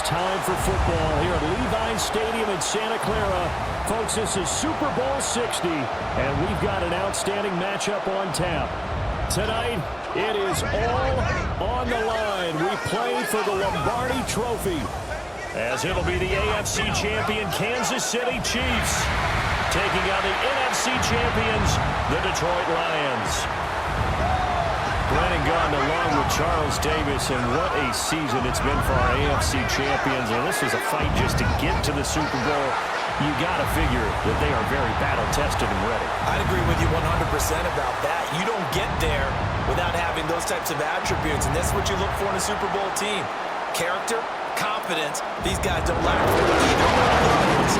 it's time for football here at Levi's Stadium in Santa Clara. Folks, this is Super Bowl 60, and we've got an outstanding matchup on tap. Tonight, it is all on the line. We play for the Lombardi Trophy, as it'll be the AFC champion Kansas City Chiefs taking on the NFC champions, the Detroit Lions. Brandon Gaudin along with Charles Davis, and what a season it's been for our AFC champions. And this is a fight just to get to the Super Bowl. You got to figure that they are very battle-tested and ready. I'd agree with you 100% about that. You don't get there without having those types of attributes, and that's what you look for in a Super Bowl team. Character, confidence. These guys don't lack for either one of those.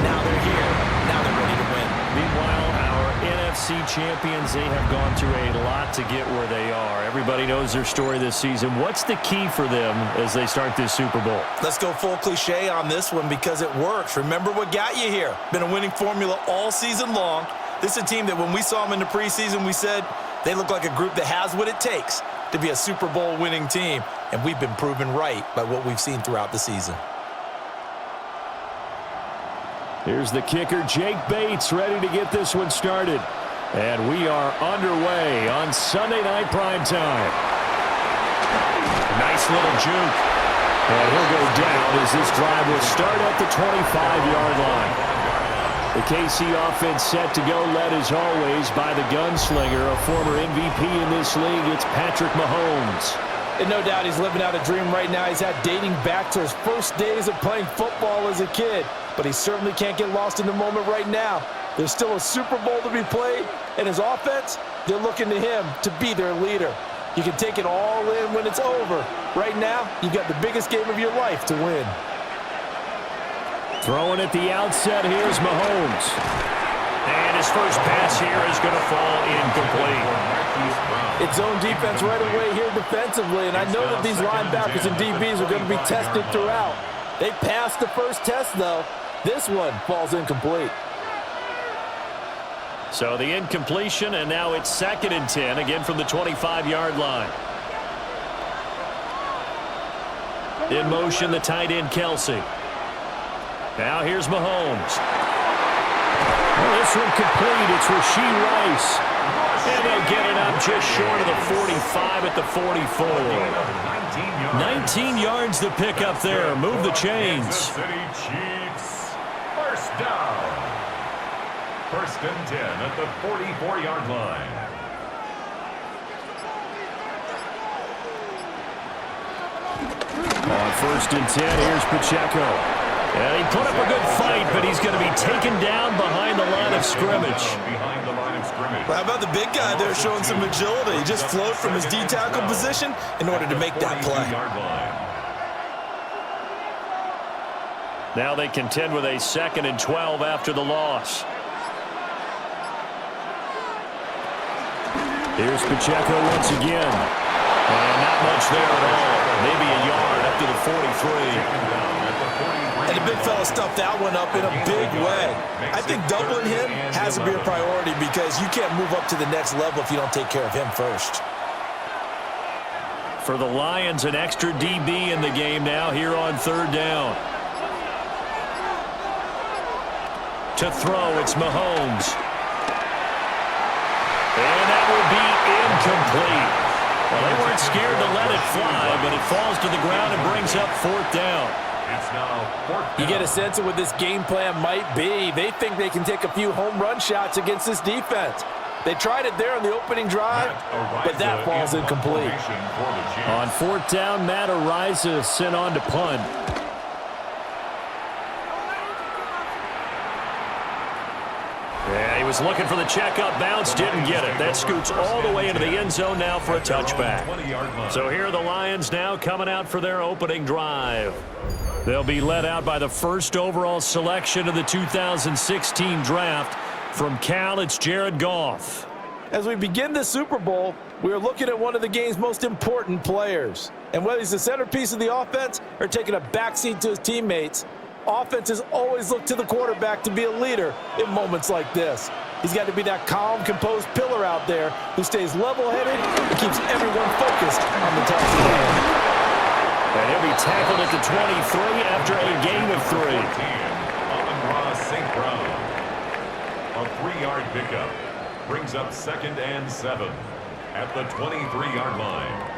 Now they're here. Now they're ready to win. Meanwhile, our NFC champions, they have gone through a lot to get where they are. Everybody knows their story this season. What's the key for them as they start this Super Bowl? Let's go full cliche on this one because it works. Remember what got you here. Been a winning formula all season long. This is a team that when we saw them in the preseason, we said they look like a group that has what it takes to be a Super Bowl winning team. And we've been proven right by what we've seen throughout the season. Here's the kicker, Jake Bates, ready to get this one started. And we are underway on Sunday Night Primetime. Nice little juke. And he'll go down as this drive will start at the 25-yard line. The KC offense set to go, led as always by the gunslinger, a former MVP in this league. It's Patrick Mahomes. And no doubt he's living out a dream right now. He's had dating back to his first days of playing football as a kid. But he certainly can't get lost in the moment right now. There's still a Super Bowl to be played, and his offense, they're looking to him to be their leader. You can take it all in when it's over. Right now, you've got the biggest game of your life to win. Throwing at the outset, here's Mahomes. And his first pass here is going to fall incomplete. It's zone defense right away here defensively, and I know that these linebackers and DBs are going to be tested throughout. They passed the first test, though. This one falls incomplete. So the incompletion, and now it's 2nd and 10, again from the 25-yard line. In motion, the tight end, Kelsey. Now here's Mahomes. Well, this one complete. It's Rashee Rice. And they'll get it up just short of the 45 at the 44. 19 yards to pick up there. Move the chains. Kansas City Chiefs. First down. 1st and 10 at the 44-yard line. On 1st and 10, here's Pacheco. And he put up a good fight, but he's going to be taken down behind the line of scrimmage. Well, how about the big guy there showing some agility? He just flowed from his D-tackle position in order to make that play. Now they contend with a 2nd and 12 after the loss. Here's Pacheco once again. And not much there at all. Maybe a yard up to the 43. And the big fella stuffed that one up in a big way. I think doubling him has to be a priority because you can't move up to the next level if you don't take care of him first. For the Lions, an extra DB in the game now here on 3rd down. To throw, it's Mahomes. And that will be incomplete. Well, they weren't scared to let it fly, but it falls to the ground and brings up 4th down. You get a sense of what this game plan might be. They think they can take a few home run shots against this defense. They tried it there on the opening drive, but that falls incomplete. On 4th down, Matt Ariza sent on to punt. Yeah, he was looking for the checkup bounce, didn't get it. That scoots all the way into the end zone now for a touchback. So here are the Lions now coming out for their opening drive. They'll be led out by the 1st overall selection of the 2016 draft. From Cal, it's Jared Goff. As we begin the Super Bowl, we are looking at one of the game's most important players. And whether he's the centerpiece of the offense or taking a backseat to his teammates, offenses always look to the quarterback to be a leader in moments like this. He's got to be that calm, composed pillar out there who stays level-headed and keeps everyone focused on the task at hand. And he'll be tackled at the 23 after a gain of 3. St. Brown. A 3-yard pickup brings up 2nd and 7 at the 23-yard line.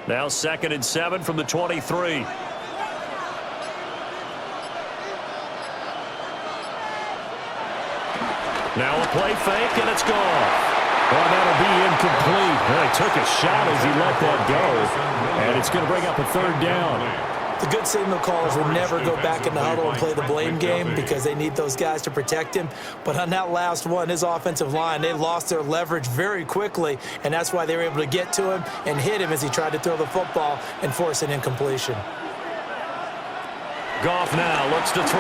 Now 2nd and 7 from the 23. Now a play fake, and it's gone. Well, that'll be incomplete. Well, he took a shot as he let that go, and it's going to bring up a 3rd down. The good signal callers will never go back in the huddle and play the blame game because they need those guys to protect him. But on that last one, his offensive line, they lost their leverage very quickly, and that's why they were able to get to him and hit him as he tried to throw the football and force an incompletion. Goff now looks to throw.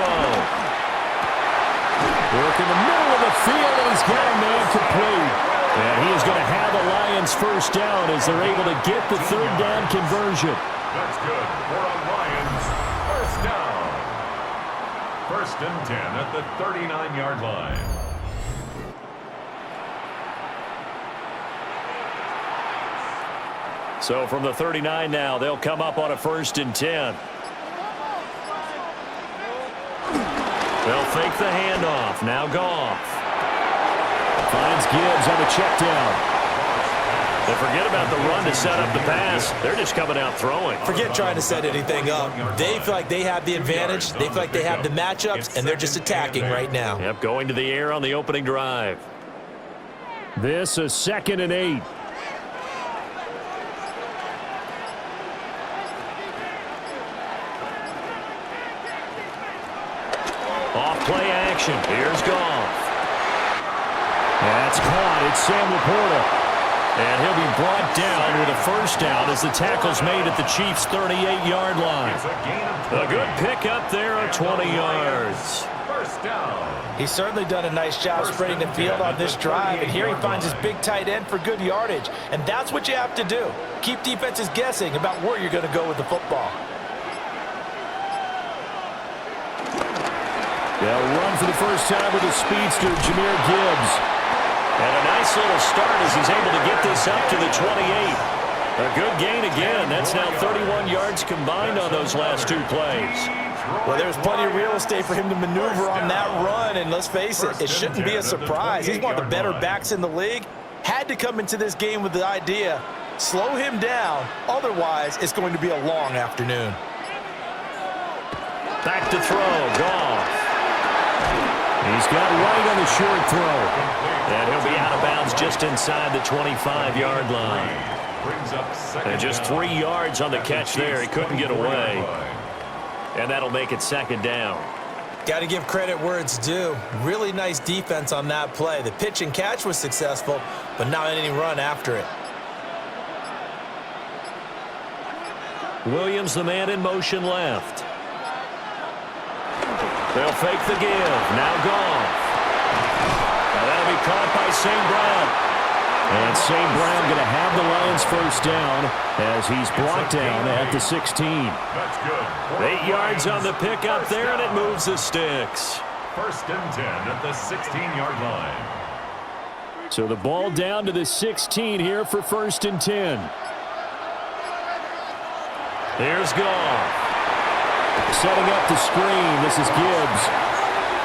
Work in the middle of the field, and he's got a man complete. And he is going to have the Lions first down as they're able to get the 3rd down conversion. That's good for a Lions first down. 1st and 10 at the 39-yard line. So from the 39 now, they'll come up on a 1st and 10. They'll fake the handoff. Now Goff finds Gibbs on the check down. They forget about the run to set up the pass. They're just coming out throwing. Forget trying to set anything up. They feel like they have the advantage. They feel like they have the matchups, and they're just attacking right now. Yep, going to the air on the opening drive. This is 2nd and 8. Off play action. Here's Goff. That's caught. It's Sam Laporta. And he'll be brought down with a 1st down as the tackle's made at the Chiefs' 38-yard line. A good pickup there of 20 yards. First down. He's certainly done a nice job spreading the field on this drive, and here he finds his big tight end for good yardage. And that's what you have to do. Keep defenses guessing about where you're going to go with the football. They'll run for the first time with the speedster, Jahmyr Gibbs. And a nice little start as he's able to get this up to the 28. A good gain again. That's now 31 yards combined on those last 2 plays. Well, there's plenty of real estate for him to maneuver on that run, and let's face it, it shouldn't be a surprise. He's one of the better backs in the league. Had to come into this game with the idea, slow him down, otherwise it's going to be a long afternoon. Back to throw, Goff. He's got right on the short throw. And he'll be out of bounds just inside the 25-yard line. And just 3 yards on the catch there. He couldn't get away. And that'll make it 2nd down. Got to give credit where it's due. Really nice defense on that play. The pitch and catch was successful, but not any run after it. Williams, the man in motion left. They'll fake the give. Now Goff. Now that'll be caught by St. Brown. And St. Brown going to have the Lions first down as he's brought down at the 16. That's good. 8 yards on the pickup there, and it moves the sticks. 1st and 10 at the 16-yard line. So the ball down to the 16 here for 1st and 10. There's Goff. Setting up the screen. This is Gibbs.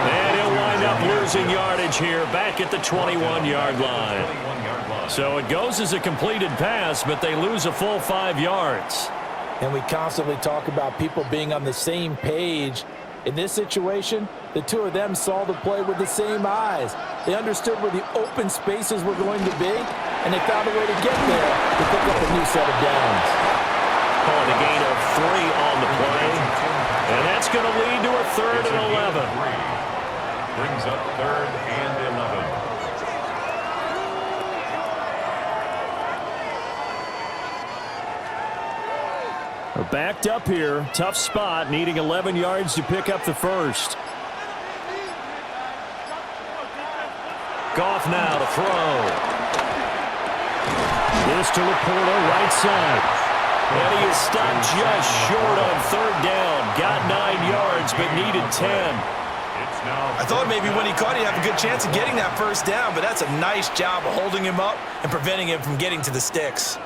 And he'll wind up losing yardage here back at the 21-yard line. So it goes as a completed pass, but they lose a full 5 yards. And we constantly talk about people being on the same page. In this situation, the two of them saw the play with the same eyes. They understood where the open spaces were going to be, and they found a way to get there to pick up a new set of downs. Calling a gain of 3 on the play. And that's going to lead to a 3rd and 11. Brings up 3rd and 11. We're backed up here. Tough spot, needing 11 yards to pick up the first. Goff now to throw. This to Laporta, right side. And he is stopped just short on 3rd down. Got 9 yards, but needed 10. I thought maybe when he caught, he'd have a good chance of getting that first down, but that's a nice job of holding him up and preventing him from getting to the sticks.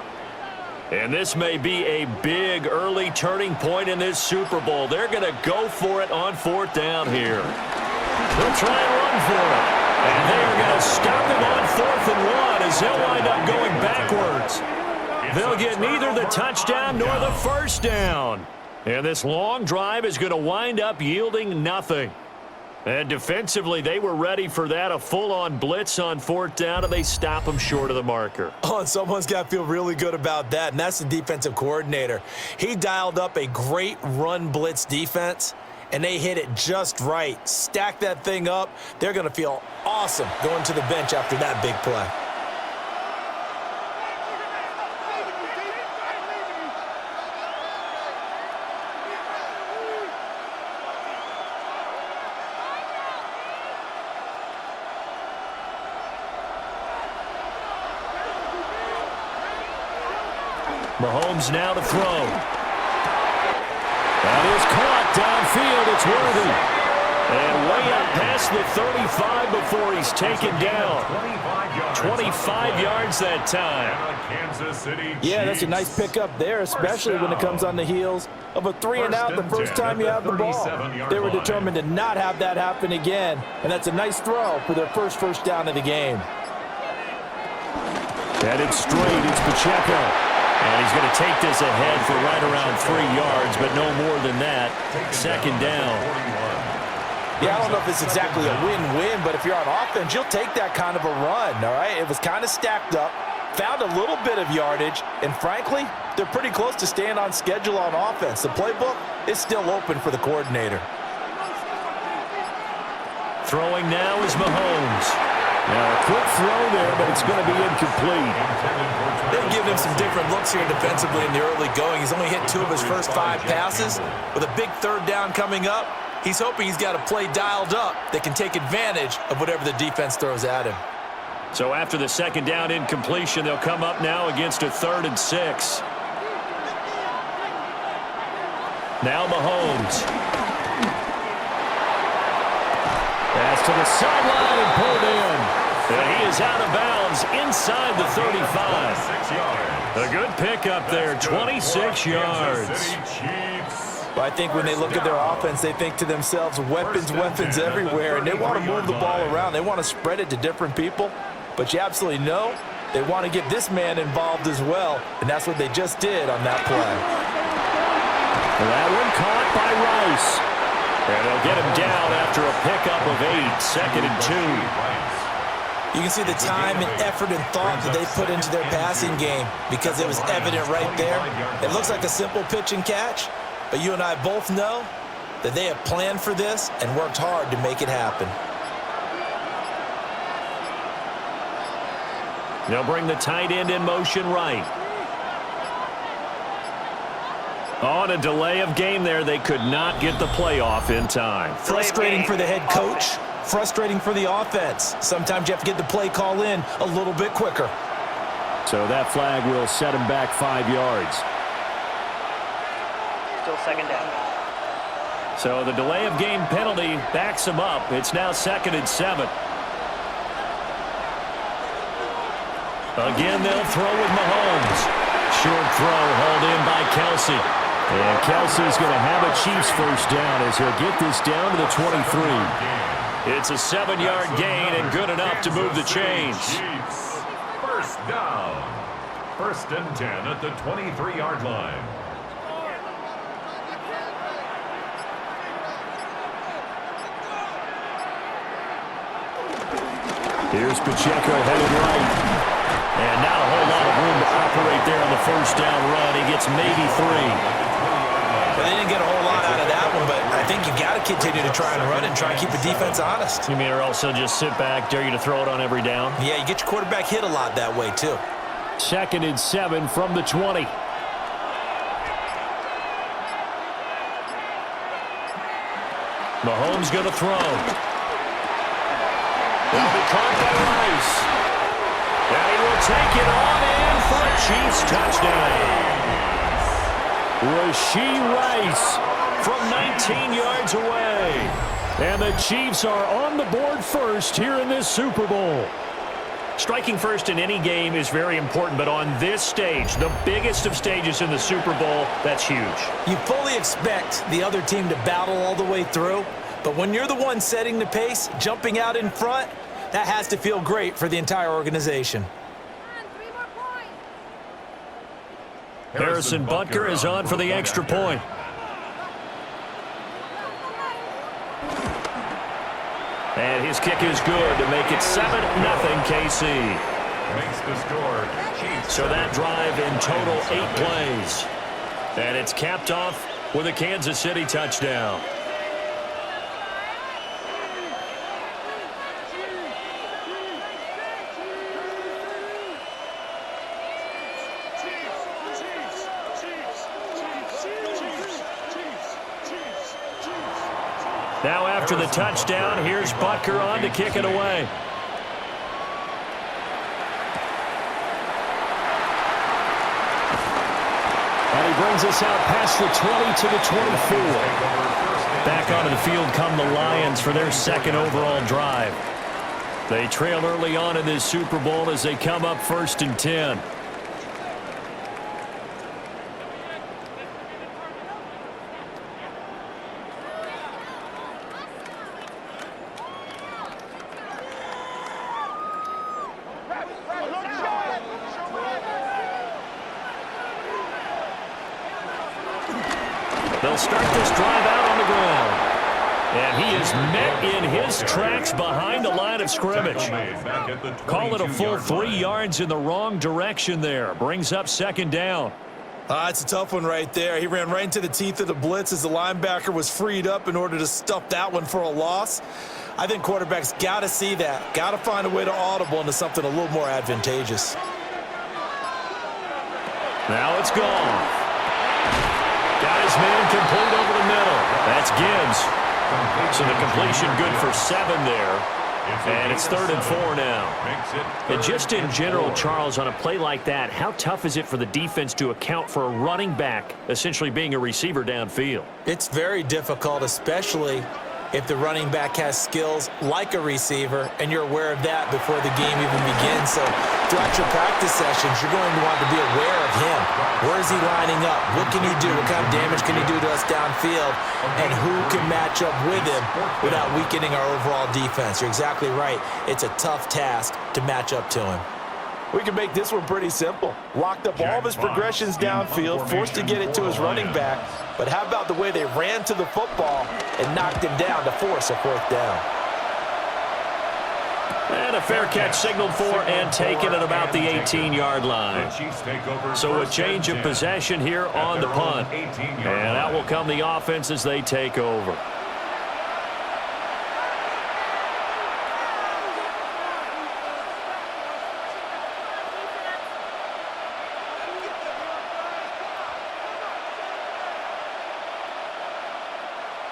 And this may be a big early turning point in this Super Bowl. They're going to go for it on 4th down here. They'll try and run for it. And they are going to stop him on 4th and 1 as he'll wind up going backwards. They'll get neither the touchdown nor the 1st down. And this long drive is going to wind up yielding nothing. And defensively, they were ready for that, a full-on blitz on 4th down, and they stop them short of the marker. Oh, and someone's got to feel really good about that, and that's the defensive coordinator. He dialed up a great run blitz defense, and they hit it just right. Stack that thing up. They're going to feel awesome going to the bench after that big play. Mahomes now to throw. That is caught downfield. It's worthy. And way out past the 35 before he's taken down. 25 yards that time. Yeah, that's a nice pickup there, especially when it comes on the heels of a 3-and-out the first time you have the ball. They were determined to not have that happen again, and that's a nice throw for their first down of the game. Headed straight, it's Pacheco. And he's going to take this ahead for right around 3 yards, but no more than that. 2nd down. Yeah, I don't know if it's exactly a win-win, but if you're on offense, you'll take that kind of a run, all right? It was kind of stacked up, found a little bit of yardage, and frankly, they're pretty close to staying on schedule on offense. The playbook is still open for the coordinator. Throwing now is Mahomes. Now a quick throw there, but it's going to be incomplete. They've given him some different looks here defensively in the early going. He's only hit 2 of his first 5 passes. With a big 3rd down coming up, he's hoping he's got a play dialed up that can take advantage of whatever the defense throws at him. So after the 2nd down incompletion, they'll come up now against a 3rd and 6. Now Mahomes. Pass to the sideline and pulled in. And he is out of bounds inside the 35. A good pickup there, 26 yards. Well, I think when they look at their offense, they think to themselves, weapons everywhere, and they want to move the ball around. They want to spread it to different people, but you absolutely know they want to get this man involved as well, and that's what they just did on that play. That one caught by Rice. And they'll get him down after a pickup of 8, 2nd and 2. You can see the time and effort and thought that they put into their passing game because it was evident right there. It looks like a simple pitch and catch, but you and I both know that they have planned for this and worked hard to make it happen. They'll bring the tight end in motion right. On a delay of game there, they could not get the playoff in time. Frustrating for the head coach. Frustrating for the offense. Sometimes you have to get the play call in a little bit quicker. So that flag will set him back 5 yards. Still 2nd down. So the delay of game penalty backs him up. It's now 2nd and 7. Again, they'll throw with Mahomes. Short throw hauled in by Kelsey. And Kelsey's going to have a Chiefs 1st down as he'll get this down to the 23. It's a 7-yard gain and good enough to move the chains. 1st down. 1st and 10 at the 23-yard line. Here's Pacheco headed right. And not a whole lot of room to operate there on the 1st down run. He gets maybe 3. But they didn't get a whole lot out of that one, but I think you got to continue to try and run and try and keep the defense honest. You mean or also just sit back, dare you to throw it on every down? Yeah, you get your quarterback hit a lot that way, too. 2nd and 7 from the 20. Mahomes going to throw. Will be caught by Rice. And he will take it on in for a Chiefs touchdown. Rashee Rice from 19 yards away. And the Chiefs are on the board first here in this Super Bowl. Striking first in any game is very important, but on this stage, the biggest of stages in the Super Bowl, that's huge. You fully expect the other team to battle all the way through, but when you're the one setting the pace, jumping out in front, that has to feel great for the entire organization. Harrison Butker is on for the extra point. And his kick is good to make it 7-0 KC. Makes the score. Chiefs. So that drive in total 8 plays. And it's capped off with a Kansas City touchdown. Now after the touchdown, here's Butker on to kick it away. And he brings us out past the 20 to the 24. Back onto the field come the Lions for their second overall drive. They trail early on in this Super Bowl as they come up 1st and 10. They'll start this drive out on the ground. And he is met in his tracks behind the line of scrimmage. Call it a full 3 yards in the wrong direction there. Brings up 2nd down. It's a tough one right there. He ran right into the teeth of the blitz as the linebacker was freed up in order to stuff that one for a loss. I think quarterbacks got to see that. Got to find a way to audible into something a little more advantageous. Now it's gone. Got his man complete over the middle. That's Gibbs. So the completion good for 7 there. And it's 3rd and 4 now. And just in general, Charles, on a play like that, how tough is it for the defense to account for a running back essentially being a receiver downfield? It's very difficult, especially if the running back has skills like a receiver, and you're aware of that before the game even begins. So throughout your practice sessions, you're going to want to be aware of him. Where is he lining up? What can he do? What kind of damage can he do to us downfield? And who can match up with him without weakening our overall defense? You're exactly right. It's a tough task to match up to him. We can make this one pretty simple. Locked up all of his progressions downfield, forced to get it to his running back. But how about the way they ran to the football and knocked him down to force a 4th down? And a fair catch signaled for and taken at about the 18-yard line. So a change of possession here on the punt. And out will come the offense as they take over.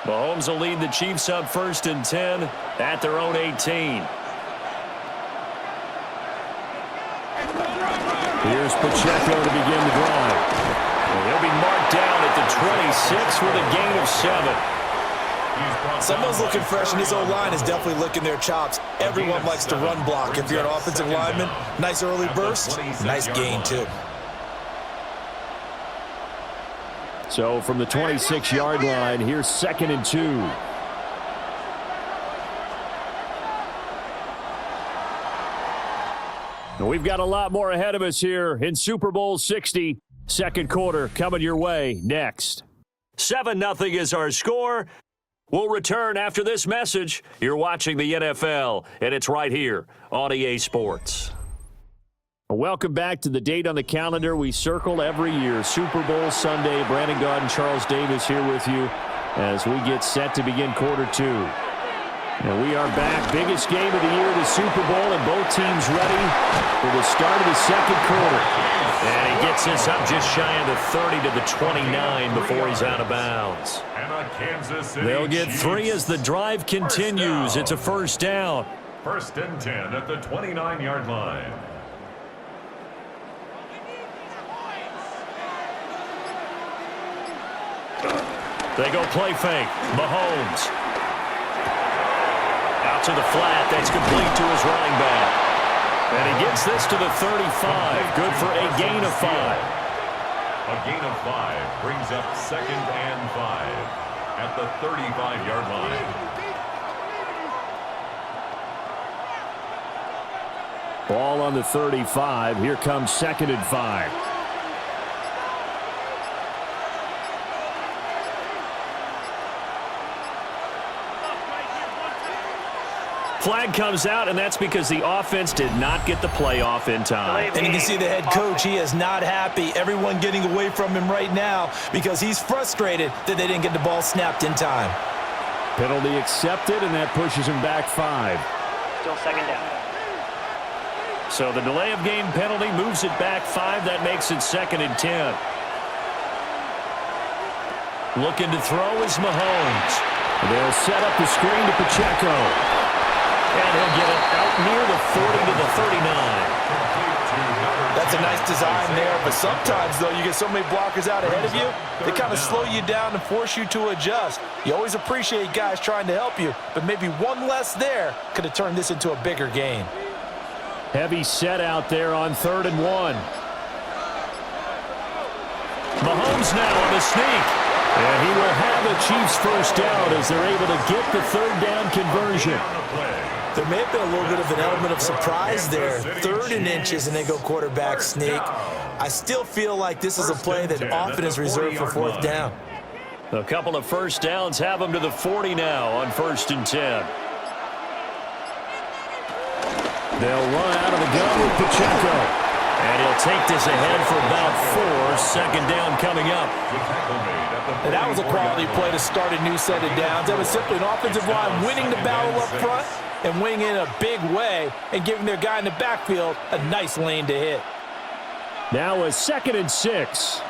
Mahomes will lead the Chiefs up 1st and 10 at their own 18. Here's Pacheco to begin the drive. And he'll be marked down at the 26 with a gain of 7. Someone's looking fresh, and his O-line is definitely licking their chops. Everyone likes to run block. If you're an offensive lineman, nice early burst, nice gain too. So from the 26-yard line, here's 2nd and 2. And we've got a lot more ahead of us here in Super Bowl 60. Second quarter coming your way next. 7-0 is our score. We'll return after this message. You're watching the NFL, and it's right here on EA Sports. Welcome back to the date on the calendar we circle every year, Super Bowl Sunday. Brandon Gaud and Charles Davis here with you as we get set to begin quarter 2. And we are back. Biggest game of the year, the Super Bowl, and both teams ready for the start of the second quarter. And he gets this up just shy of the 30 to the 29 before he's out of bounds. They'll get 3 as the drive continues. It's a 1st down. 1st and 10 at the 29-yard line. They go play fake. Mahomes. Out to the flat. That's complete to his running back. And he gets this to the 35. Good for a gain of 5. A gain of 5 brings up 2nd and 5 at the 35-yard line. Ball on the 35. Here comes 2nd and 5. Flag comes out, and that's because the offense did not get the play off in time. And you can see the head coach, he is not happy. Everyone getting away from him right now because he's frustrated that they didn't get the ball snapped in time. Penalty accepted, and that pushes him back 5. Still 2nd down. So the delay of game penalty moves it back 5. That makes it 2nd and 10. Looking to throw is Mahomes. They'll set up the screen to Pacheco. And he'll get it out near the 40 to the 39. That's a nice design there, but sometimes, though, you get so many blockers out ahead of you, they kind of slow you down and force you to adjust. You always appreciate guys trying to help you, but maybe one less there could have turned this into a bigger game. Heavy set out there on 3rd and 1. Mahomes now on the sneak. And he will have the Chiefs first down as they're able to get the 3rd down conversion. There may have been a little bit of an element of surprise there. 3rd and inches, and they go quarterback sneak. I still feel like this is a play that often is reserved for 4th down. A couple of first downs have them to the 40 now on 1st and 10. They'll run out of the gun with Pacheco. And he'll take this ahead for about 4. 2nd down coming up. And that was a quality play to start a new set of downs. That was simply an offensive line winning the battle up front and winning in a big way and giving their guy in the backfield a nice lane to hit. Now a 2nd and 6.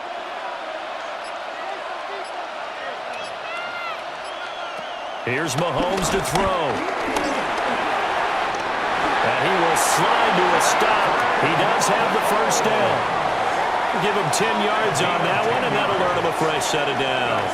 Here's Mahomes to throw. And he will slide to a stop. He does have the first down. Give him 10 yards on that one, and that'll earn him a fresh set of downs.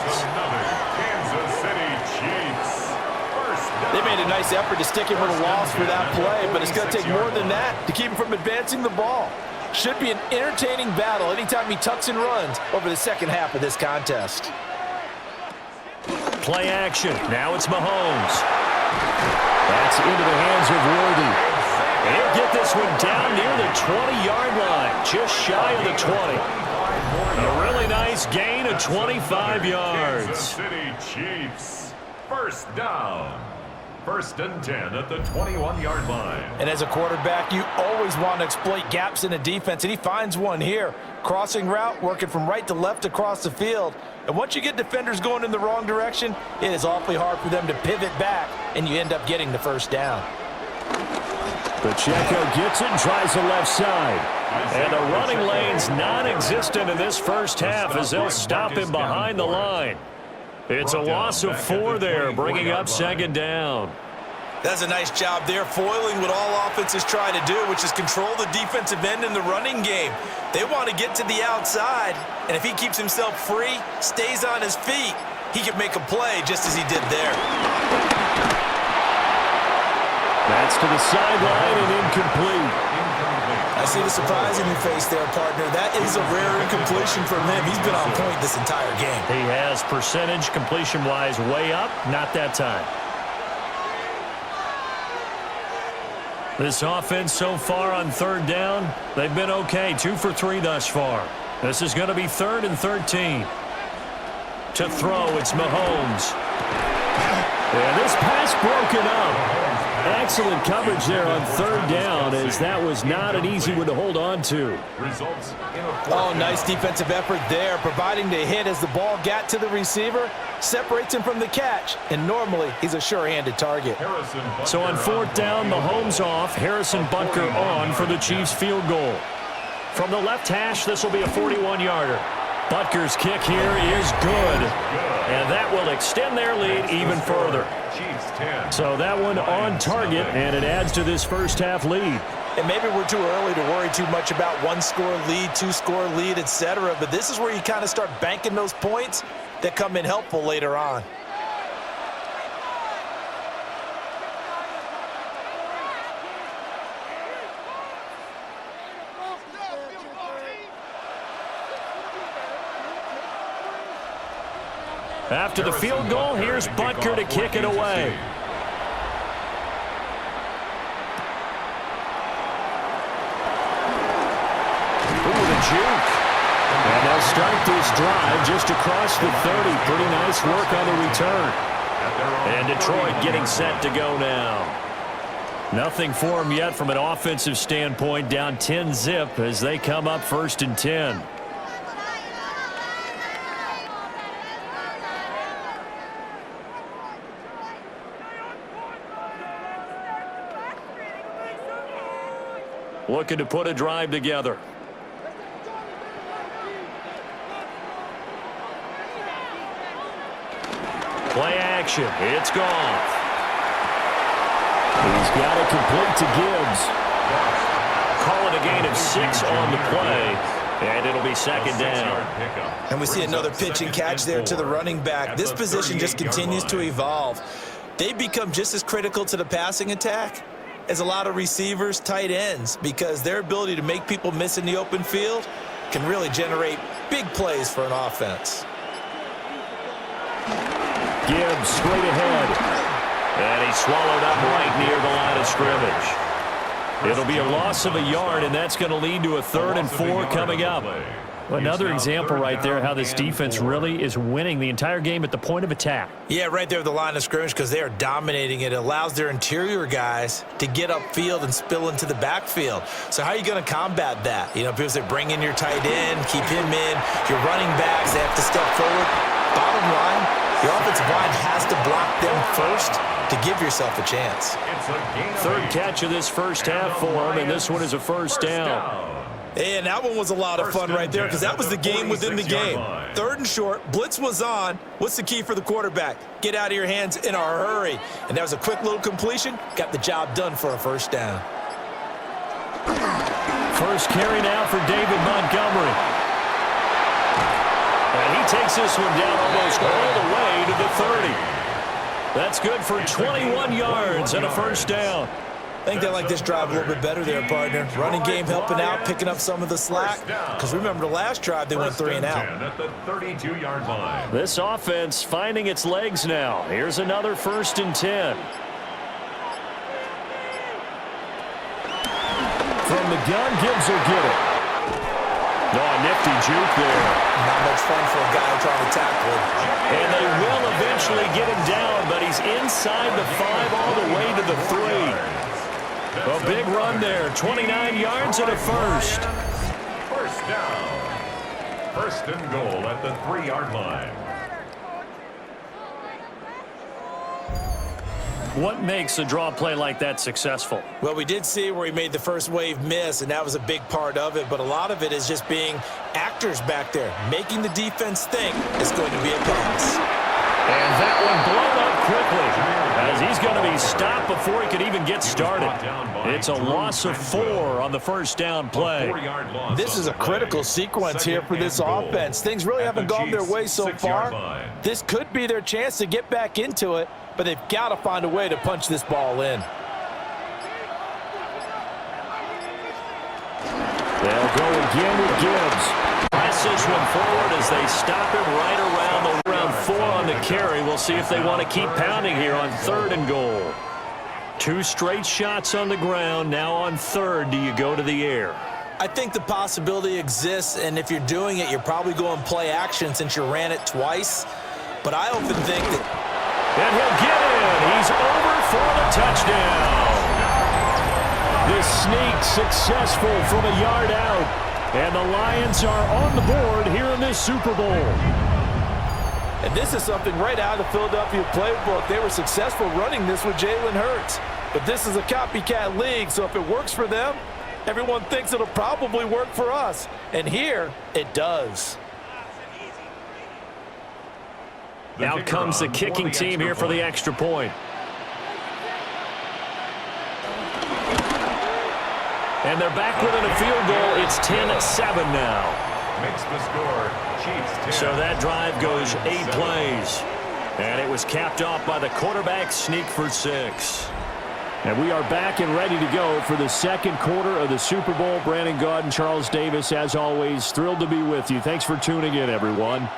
They made a nice effort to stick him with a loss for that play, but it's going to take more than that to keep him from advancing the ball. Should be an entertaining battle anytime he tucks and runs over the second half of this contest. Play action. Now it's Mahomes. That's into the hands of Worthy. And he'll get this one down near the 20-yard line, just shy of the 20. A really nice gain of 25 yards. Kansas City Chiefs, first down. 1st and 10 at the 21-yard line. And as a quarterback, you always want to exploit gaps in a defense, and he finds one here. Crossing route, working from right to left across the field. And once you get defenders going in the wrong direction, it is awfully hard for them to pivot back, and you end up getting the first down. Pacheco gets it and tries the left side. And the running lane's non-existent in this first half as they'll stop him behind the line. It's a loss of 4 there, bringing up 2nd down. That's a nice job there, foiling what all offenses try to do, which is control the defensive end in the running game. They want to get to the outside, and if he keeps himself free, stays on his feet, he can make a play just as he did there. That's to the sideline and incomplete. I see the surprise in your face there, partner. That is a rare incompletion from him. He's been on point this entire game. He has percentage completion-wise way up, not that time. This offense so far on 3rd down, they've been okay. 2 for 3 thus far. This is going to be 3rd and 13. To throw, it's Mahomes. And this pass broken up. Excellent coverage there on 3rd down, as that was not an easy one to hold on to. Oh, nice defensive effort there, providing the hit as the ball got to the receiver, separates him from the catch, and normally he's a sure-handed target. So on 4th down, Mahomes off, Harrison Butker on for the Chiefs field goal. From the left hash, this will be a 41-yarder. Butker's kick here is good, and that will extend their lead even further. So that one on target, and it adds to this first half lead. And maybe we're too early to worry too much about 1-score lead, 2-score lead, etc. But this is where you kind of start banking those points that come in helpful later on. After the field goal, here's Butker to kick it away. Ooh, the juke. And they'll start this drive just across the 30. Pretty nice work on the return. And Detroit getting set to go now. Nothing for them yet from an offensive standpoint. Down 10-zip as they come up 1st and 10. Looking to put a drive together. Play action. It's gone. He's got it complete to Gibbs. Call it a gain of 6 on the play, and it'll be 2nd down. And we see another pitch and catch there to the running back. This position just continues to evolve. They become just as critical to the passing attack as a lot of receivers, tight ends, because their ability to make people miss in the open field can really generate big plays for an offense. Gibbs straight ahead. And he's swallowed up right near the line of scrimmage. It'll be a loss of a yard, and that's going to lead to a 3rd and 4 coming up. Another example right there how this defense really is winning the entire game at the point of attack. Yeah, right there at the line of scrimmage, because they are dominating it. It allows their interior guys to get upfield and spill into the backfield. So how are you going to combat that? You know, because they bring in your tight end, keep him in. Your running backs, they have to step forward. Bottom line, the offensive line has to block them first to give yourself a chance. 3rd catch of this first half for him, and this one is a 1st down. And that one was a lot of fun right there because that was the game within the game. 3rd and short, blitz was on. What's the key for the quarterback? Get out of your hands in a hurry. And that was a quick little completion. Got the job done for a 1st down. First carry now for David Montgomery. And he takes this one down almost all the way to the 30. That's good for 21 yards and a 1st down. I think they like this drive a little bit better there, partner. Running game helping out, picking up some of the slack. Because remember, the last drive, they went 3 and out. At the 32-yard line. This offense finding its legs now. Here's another 1st and 10. From the gun, Gibbs will get it. No, a nifty juke there. Not much fun for a guy trying to tackle him. And they will eventually get him down, but he's inside the 5 all the way to the 3. A big run there, 29 yards and a 1st. 1st down. 1st and goal at the 3-yard line. What makes a draw play like that successful? Well, we did see where he made the first wave miss, and that was a big part of it. But a lot of it is just being actors back there, making the defense think it's going to be a pass. And that one blown up quickly as he's going to be stopped before he could even get started. It's a loss of 4 on the 1st down play. This is a critical sequence here for this offense. Things really haven't gone their way so far. This could be their chance to get back into it, but they've got to find a way to punch this ball in. They'll go again with Gibbs. Press this one forward as they stop him right around the round 4 on the carry. We'll see if they want to keep pounding here on 3rd and goal. 2 straight shots on the ground. Now on 3rd, do you go to the air? I think the possibility exists, and if you're doing it, you're probably going play action since you ran it twice. But I often think that... And he'll get in. He's over for the touchdown. This sneak successful from a yard out. And the Lions are on the board here in this Super Bowl. And this is something right out of the Philadelphia playbook. They were successful running this with Jalen Hurts. But this is a copycat league, so if it works for them, everyone thinks it'll probably work for us. And here, it does. Out comes the kicking team here for the extra point. And they're back within a field goal. It's 10-7 now. Makes the score Chiefs 10. So that drive goes 8 plays. And it was capped off by the quarterback sneak for 6. And we are back and ready to go for the 2nd quarter of the Super Bowl. Brandon Gaudin, Charles Davis, as always, thrilled to be with you. Thanks for tuning in, everyone.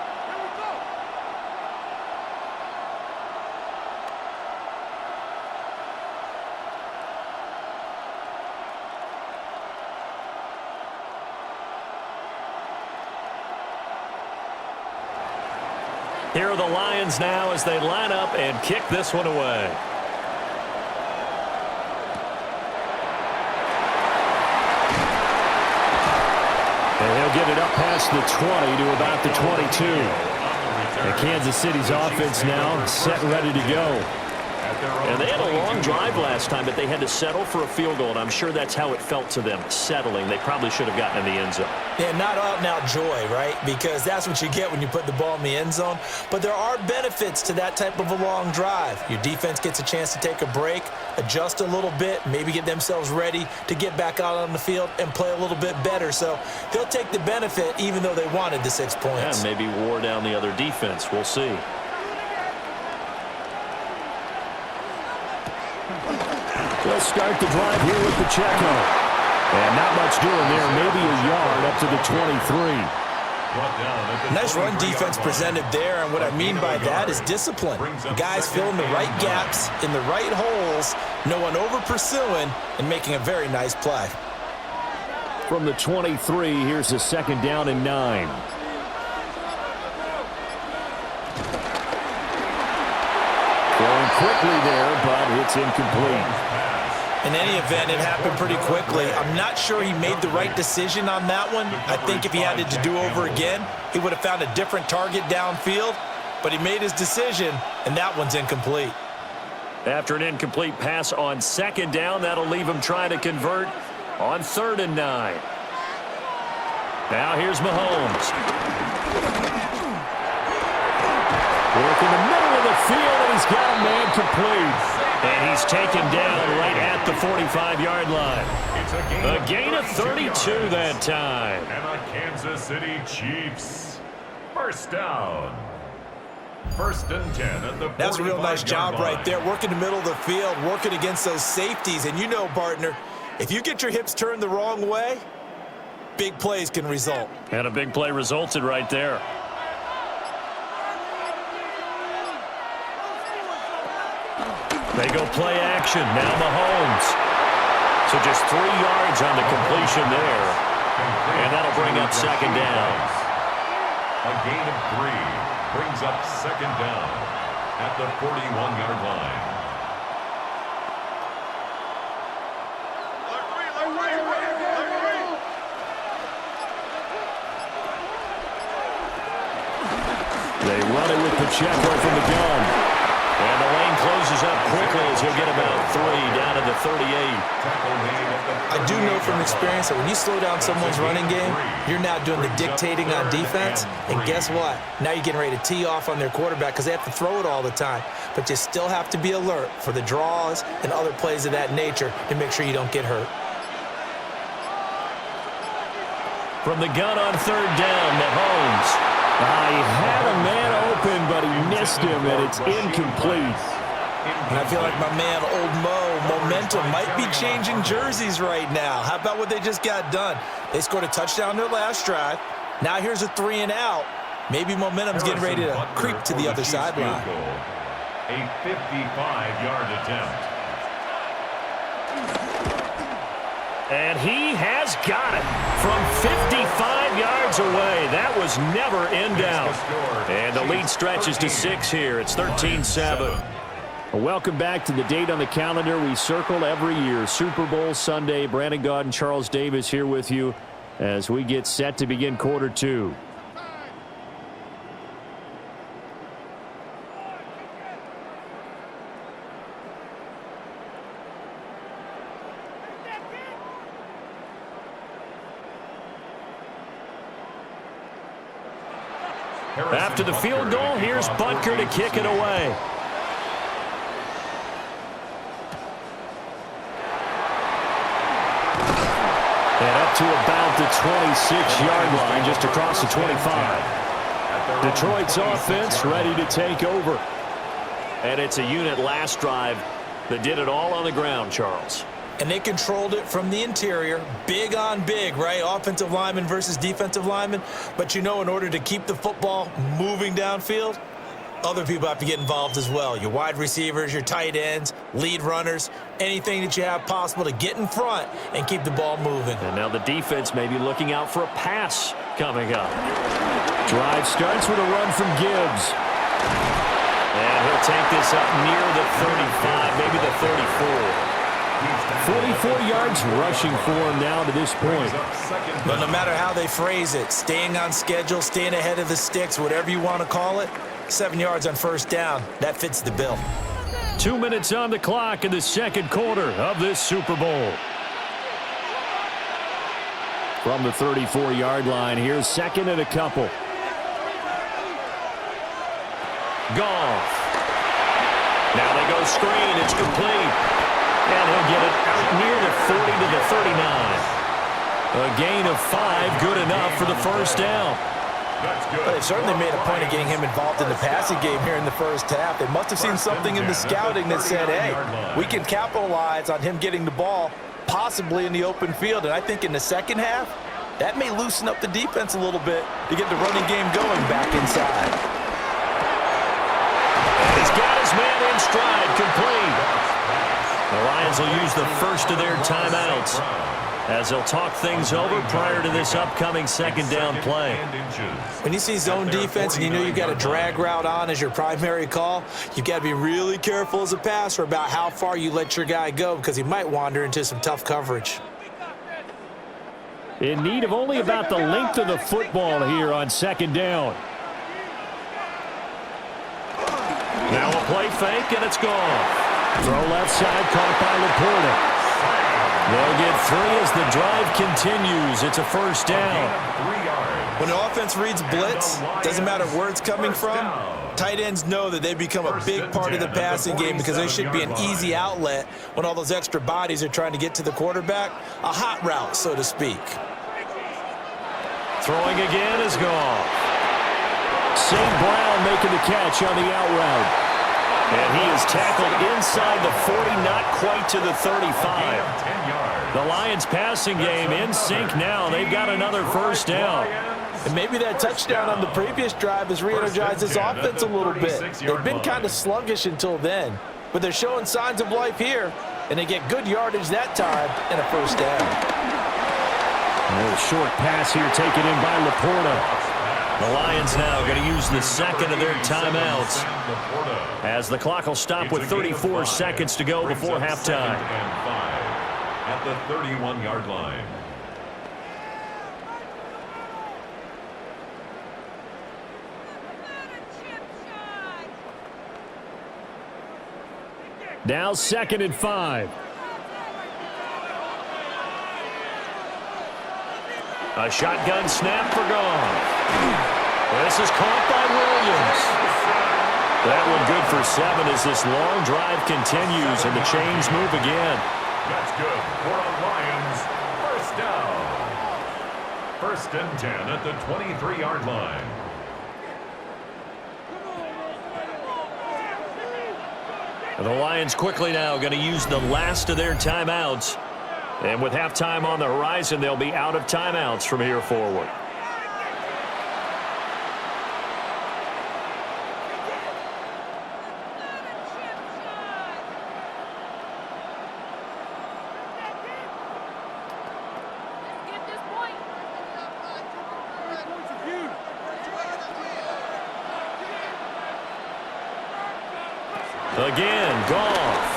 Here are the Lions now as they line up and kick this one away. And he'll get it up past the 20 to about the 22. And Kansas City's offense now set and ready to go. And they had a long drive last time, but they had to settle for a field goal, and I'm sure that's how it felt to them, settling. They probably should have gotten in the end zone. Yeah, not out-and-out joy, right? Because that's what you get when you put the ball in the end zone. But there are benefits to that type of a long drive. Your defense gets a chance to take a break, adjust a little bit, maybe get themselves ready to get back out on the field and play a little bit better. So they'll take the benefit even though they wanted the 6 points. Yeah, maybe wore down the other defense. We'll see. They'll start the drive here with Pacheco. And not much doing there. Maybe a yard up to the 23. Nice run defense presented there, and what I mean by that is discipline. Guys filling the right gaps in the right holes, no one over-pursuing, and making a very nice play. From the 23, here's a 2nd down and 9. Going quickly there, but it's incomplete. In any event, it happened pretty quickly. I'm not sure he made the right decision on that one. I think if he had it to do over again, he would have found a different target downfield. But he made his decision, and that one's incomplete. After an incomplete pass on 2nd down, that'll leave him trying to convert on 3rd and 9. Now here's Mahomes. Work in the middle of the field, and he's got a man complete. And he's taken down right at the 45-yard line. A gain of 32 that time. And the Kansas City Chiefs. First down. 1st and 10 at the 45-yard line. That's a real nice job right there, working the middle of the field, working against those safeties. And you know, partner, if you get your hips turned the wrong way, big plays can result. And a big play resulted right there. They go play action. Now Mahomes. So just 3 yards on the completion there. And that'll bring up 2nd down. A gain of 3 brings up 2nd down at the 41-yard line. They run it with Pacheco from the gun. And the lane closes up quickly as he'll get about 3 down to the 38. I do know from experience that when you slow down someone's running game, you're now doing the dictating on defense. And guess what? Now you're getting ready to tee off on their quarterback because they have to throw it all the time. But you still have to be alert for the draws and other plays of that nature to make sure you don't get hurt. From the gun on 3rd down, Mahomes. He had a man open, but he missed him, and it's incomplete. And I feel like my man, Old Mo, momentum might be changing jerseys right now. How about what they just got done? They scored a touchdown their last drive. Now here's a 3 and out. Maybe momentum's getting ready to creep to the other sideline. A 55-yard attempt. And he has got it from 55 yards away. That was never in doubt. And the lead stretches to 6 here. It's 13-7. Welcome back to the date on the calendar we circle every year. Super Bowl Sunday. Brandon Gaudin, Charles Davis here with you as we get set to begin quarter 2. After the field goal, here's Butker to kick it away. And up to about the 26-yard line, just across the 25. Detroit's offense ready to take over. And it's a unit last drive that did it all on the ground, Charles. And they controlled it from the interior, big on big, right? Offensive lineman versus defensive lineman. But you know, in order to keep the football moving downfield, other people have to get involved as well. Your wide receivers, your tight ends, lead runners, anything that you have possible to get in front and keep the ball moving. And now the defense may be looking out for a pass coming up. Drive starts with a run from Gibbs. And he'll take this up near the 35, maybe the 34. 44 yards rushing for him now to this point. But no matter how they phrase it, staying on schedule, staying ahead of the sticks, whatever you want to call it, 7 yards on first down, that fits the bill. 2 minutes on the clock in the second quarter of this Super Bowl. From the 34-yard line, here's second and a couple. Goff. Now they go screen. It's complete. And he'll get it out near the 40 to the 39. A gain of 5, good enough for the first down. Well, they certainly made a point of getting him involved in the passing game here in the first half. They must have seen something in the scouting that said, hey, we can capitalize on him getting the ball possibly in the open field. And I think in the second half, that may loosen up the defense a little bit to get the running game going back inside. He's got his man in stride, complete. The Lions will use the first of their timeouts as they'll talk things over prior to this upcoming second down play. When you see zone defense and you know you've got a drag route on as your primary call, you've got to be really careful as a passer about how far you let your guy go because he might wander into some tough coverage. In need of only about the length of the football here on second down. Now a play fake, and it's gone. Throw left side, caught by Laporta. They'll get 3 as the drive continues. It's a first down. When the offense reads blitz, doesn't matter where it's coming from, tight ends know that they become a big part of the passing game because they should be an easy outlet when all those extra bodies are trying to get to the quarterback. A hot route, so to speak. Throwing again is gone. St. Brown making the catch on the out route. And he is tackled inside the 40, not quite to the 35. The Lions passing game in sync now. They've got another first down. And maybe that touchdown on the previous drive has re-energized this offense a little bit. They've been kind of sluggish until then, but they're showing signs of life here, and they get good yardage that time and a first down. A little short pass here taken in by Laporta. The Lions now going to use the second of their timeouts as the clock will stop with 34 seconds to go before halftime. At the 31-yard line. Now second and 5. A shotgun snap for Goff. This is caught by Williams. That one good for 7 as this long drive continues and the chains move again. That's good for a Lions first down. First and 10 at the 23-yard line. The Lions quickly now going to use the last of their timeouts. And with halftime on the horizon, they'll be out of timeouts from here forward. Again, Goff.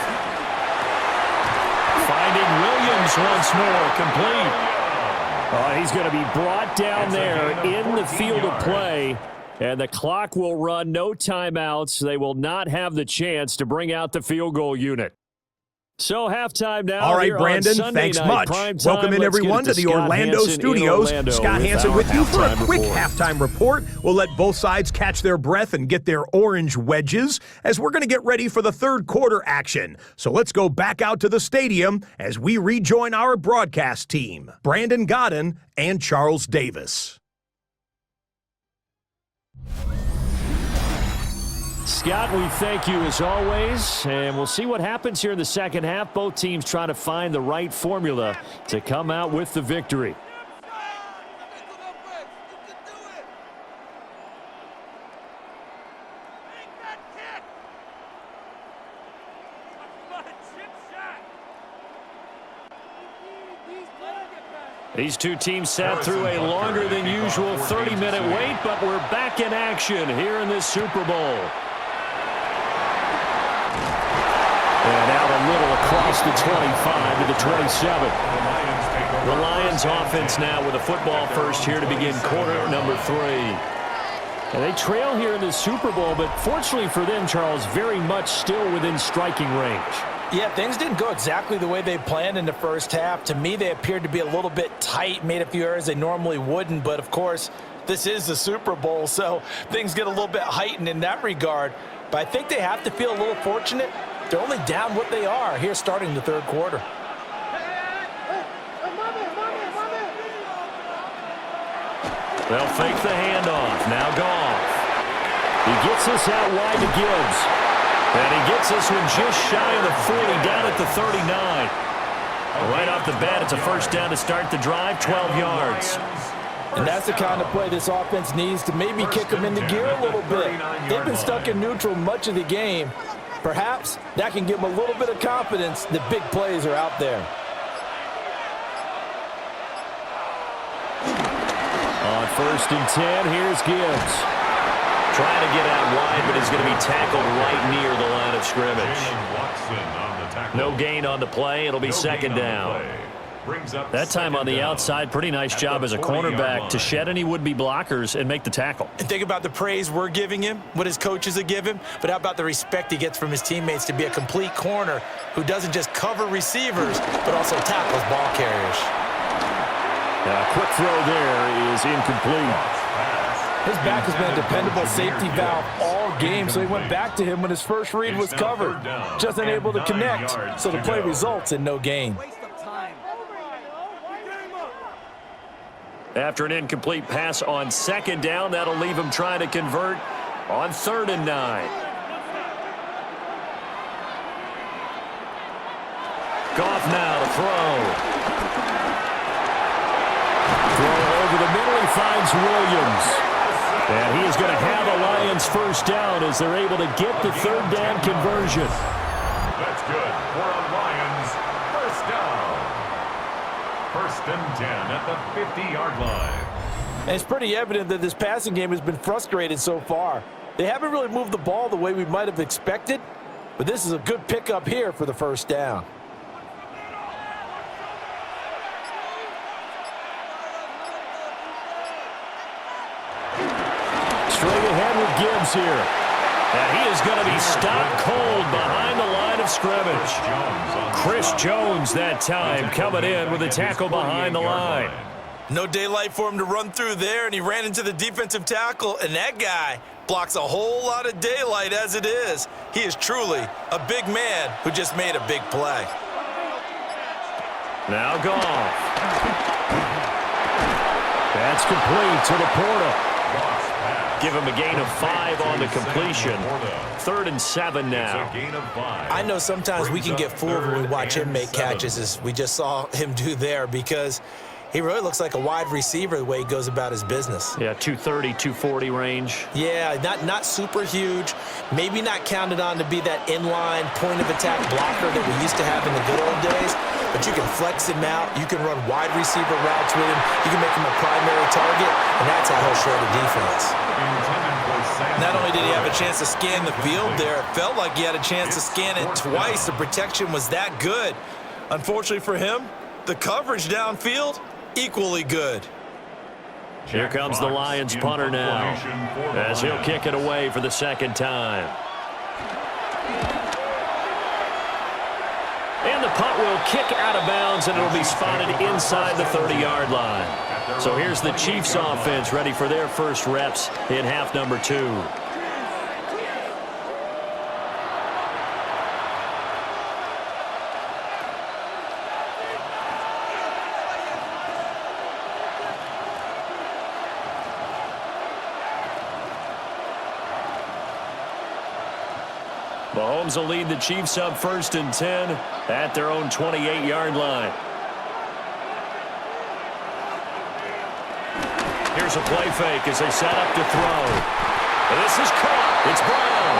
Finding Williams once more, complete. He's going to be brought down there in the field of play, and the clock will run, no timeouts. They will not have the chance to bring out the field goal unit. So halftime now. All right, Brandon, thanks much. Welcome in, everyone, to the Orlando studios. Scott Hansen with you for a quick halftime report. We'll let both sides catch their breath and get their orange wedges as we're going to get ready for the third quarter action. So let's go back out to the stadium as we rejoin our broadcast team, Brandon Godden and Charles Davis. Scott, we thank you as always, and we'll see what happens here in the second half. Both teams trying to find the right formula to come out with the victory. These two teams sat through a longer than usual 30-minute wait, but we're back in action here in this Super Bowl. And out a little across the 25 to the 27. The Lions offense now with a football first here to begin quarter number 3. And they trail here in the Super Bowl, but fortunately for them, Charles, very much still within striking range. Yeah, things didn't go exactly the way they planned in the first half. To me, they appeared to be a little bit tight, made a few errors they normally wouldn't. But, of course, this is the Super Bowl, so things get a little bit heightened in that regard. But I think they have to feel a little fortunate. They're only down what they are here starting the third quarter. They'll fake the handoff. Now Goff. He gets us out wide to Gibbs. And he gets this one just shy of the 40, down at the 39. Right off the bat, it's a first down to start the drive, 12 yards. And that's the kind of play this offense needs to maybe kick them into gear a little bit. They've been stuck in neutral much of the game. Perhaps that can give them a little bit of confidence that big plays are out there. On first and 10, here's Gibbs. Trying to get out wide, but he's going to be tackled right near the line of scrimmage. No gain on the play. It'll be second down. That time on the outside, pretty nice job as a cornerback to shed any would-be blockers and make the tackle. And think about the praise we're giving him, what his coaches have given him, but how about the respect he gets from his teammates to be a complete corner who doesn't just cover receivers, but also tackles ball carriers. A quick throw there is incomplete. His back has been a dependable safety valve all game, so he went back to him when his first read was covered. Just unable to connect, so the play results in no gain. After an incomplete pass on second down, that'll leave him trying to convert on 3rd and 9. Goff now to throw. Throw over the middle, he finds Williams. And he is going to have a Lions first down as they're able to get the 3rd down conversion. That's good for a Lions first down. 1st and 10 at the 50-yard line. And it's pretty evident that this passing game has been frustrated so far. They haven't really moved the ball the way we might have expected, but this is a good pickup here for the first down. Straight ahead with Gibbs here. And he is going to be stopped cold behind the line of scrimmage. Chris Jones that time coming in with a tackle behind the line. No daylight for him to run through there, and he ran into the defensive tackle, and that guy blocks a whole lot of daylight as it is. He is truly a big man who just made a big play. Now Goff. That's complete to Laporta. Give him a gain of 5 on the completion. 3rd and 7 now. I know sometimes we can get fooled when we watch him make catches, as we just saw him do there, because he really looks like a wide receiver the way he goes about his business. Yeah, 230, 240 range. Yeah, not super huge. Maybe not counted on to be that inline point-of-attack blocker that we used to have in the good old days. But you can flex him out. You can run wide receiver routes with him. You can make him a primary target, and that's how he'll shred a defense. Not only did he have a chance to scan the field there, it felt like he had a chance to scan it twice. The protection was that good. Unfortunately for him, the coverage downfield, equally good. Here comes the Lions punter now, as he'll kick it away for the 2nd time. And the punt will kick out of bounds, and it'll be spotted inside the 30-yard line. So here's the Chiefs offense ready for their first reps in half number 2. Mahomes will lead the Chiefs up 1st and 10 at their own 28-yard line. Here's a play fake as they set up to throw. And this is caught. It's Brown.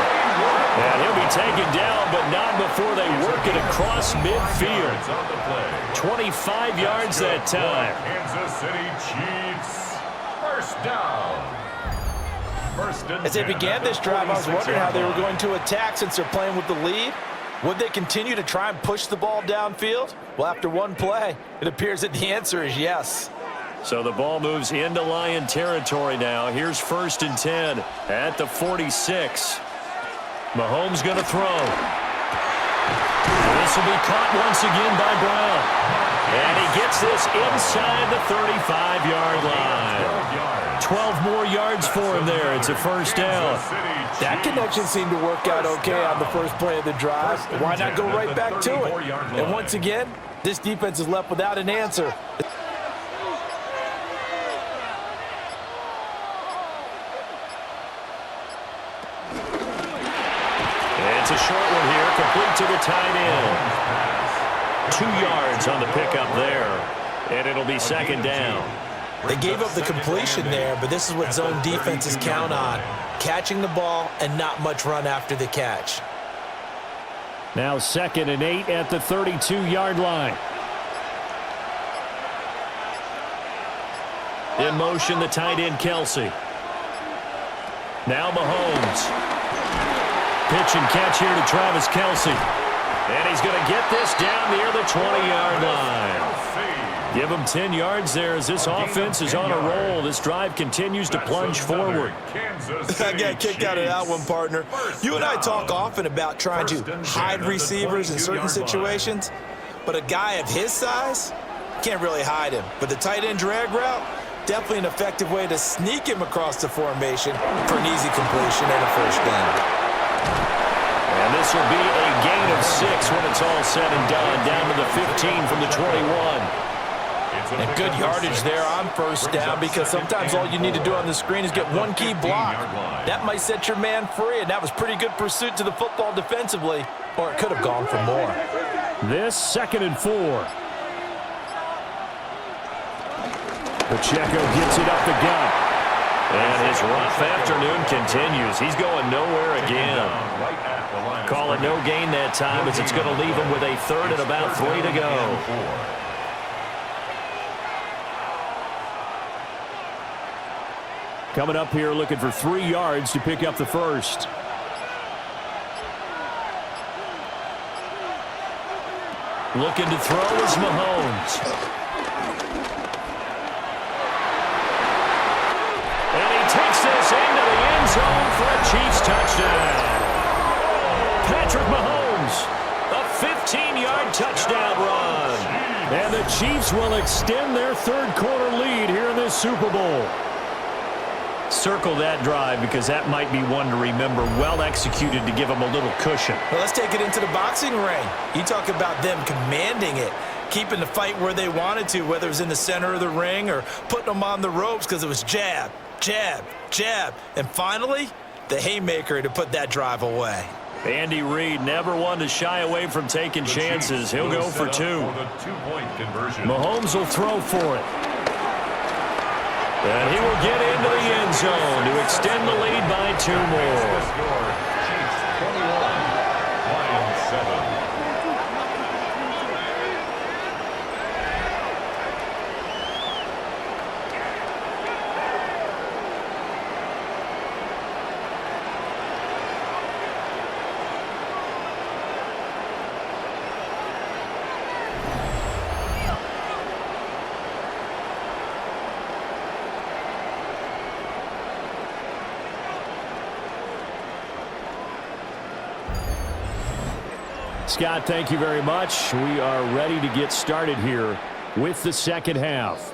And he'll be taken down, but not before they work it across midfield. 25 yards that time. Kansas City Chiefs, first down. As they began this drive, I was wondering how they were going to attack since they're playing with the lead. Would they continue to try and push the ball downfield? Well, after one play, it appears that the answer is yes. So the ball moves into Lion territory now. Here's 1st and 10 at the 46. Mahomes going to throw. This will be caught once again by Brown. And he gets this inside the 35-yard line. 12 more yards for him there. It's a 1st down. That connection seemed to work out okay on the first play of the drive. Why not go right back to it? And once again, this defense is left without an answer. It's a short one here, complete to the tight end. 2 yards on the pickup there, and it'll be 2nd down. They gave up the completion there, but this is what zone defenses count on. Catching the ball and not much run after the catch. Now 2nd and 8 at the 32-yard line. In motion, the tight end, Kelsey. Now Mahomes. Pitch and catch here to Travis Kelsey. And he's going to get this down near the 20-yard line. Give him 10 yards there as this offense is on a roll. This drive continues to plunge forward. I got kicked out of that one, partner. You and I talk often about trying to hide receivers in certain situations, but a guy of his size, can't really hide him. But the tight end drag route, definitely an effective way to sneak him across the formation for an easy completion and a 1st down. And this will be a gain of 6 when it's all said and done, down to the 15 from the 21. And good yardage there on 1st down, because sometimes all you need to do on the screen is get one key block. That might set your man free, and that was pretty good pursuit to the football defensively, or it could have gone for more. This 2nd and 4. Pacheco gets it up the gut. And his rough afternoon continues. He's going nowhere again. Call it no gain that time, as it's going to leave him with a 3rd and about 3 to go. Coming up here looking for 3 yards to pick up the 1st. Looking to throw is Mahomes. Takes this into the end zone for a Chiefs touchdown. Patrick Mahomes, a 15-yard touchdown run. And the Chiefs will extend their 3rd quarter lead here in this Super Bowl. Circle that drive, because that might be one to remember. Well executed to give them a little cushion. Well, let's take it into the boxing ring. You talk about them commanding it, keeping the fight where they wanted to, whether it was in the center of the ring or putting them on the ropes, because it was jab, jab, jab, and finally, the haymaker to put that drive away. Andy Reid never one to shy away from taking chances. He'll go for 2. Mahomes will throw for it. And he will get into the end zone to extend the lead by 2 more. Chiefs 21, Lions 7. Scott, thank you very much. We are ready to get started here with the 2nd half.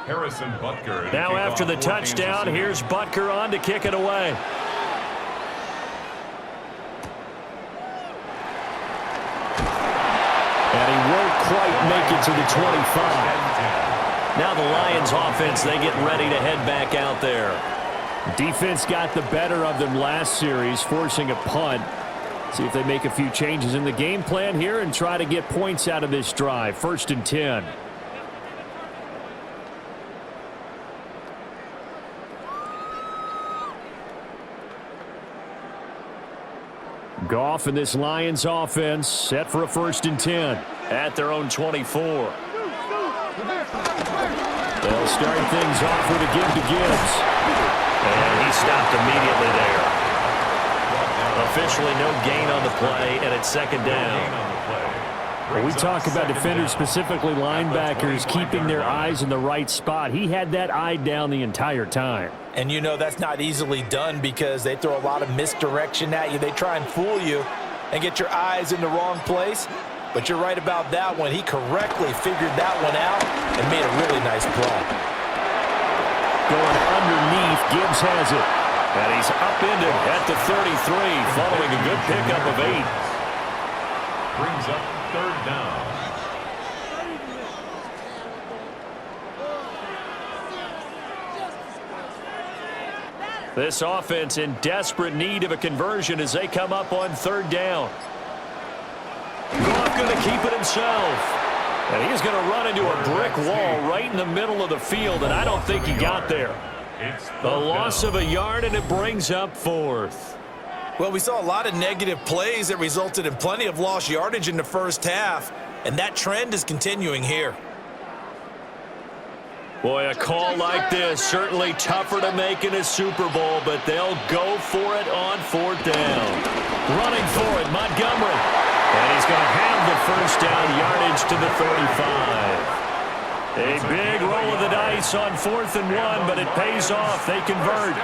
Harrison Butker. Now after the touchdown, here's Butker on to kick it away. And he won't quite make it to the 25. Now the Lions offense, they get ready to head back out there. Defense got the better of them last series, forcing a punt. See if they make a few changes in the game plan here and try to get points out of this drive. 1st and 10. Goff and this Lions offense set for a 1st and 10 at their own 24. They'll start things off with a give to Gibbs. And he stopped immediately there. Officially no gain on the play, and it's 2nd down. When we talk about defenders, specifically linebackers, keeping their eyes in the right spot, he had that eye down the entire time. And you know that's not easily done because they throw a lot of misdirection at you. They try and fool you and get your eyes in the wrong place. But you're right about that one. He correctly figured that one out and made a really nice play. Going underneath, Gibbs has it. And he's upended at the 33, following a good pickup of 8. Brings up 3rd down. This offense in desperate need of a conversion as they come up on 3rd down. Goff going to keep it himself. And he's going to run into a brick wall right in the middle of the field, and I don't think he got there. The loss of a yard, and it brings up 4th. Well, we saw a lot of negative plays that resulted in plenty of lost yardage in the first half, and that trend is continuing here. Boy, a call like this, certainly tougher to make in a Super Bowl, but they'll go for it on 4th down. Running for it, Montgomery. And he's going to have the 1st down, yardage to the 35. A big roll of the dice on 4th and 1, but it pays off. They convert.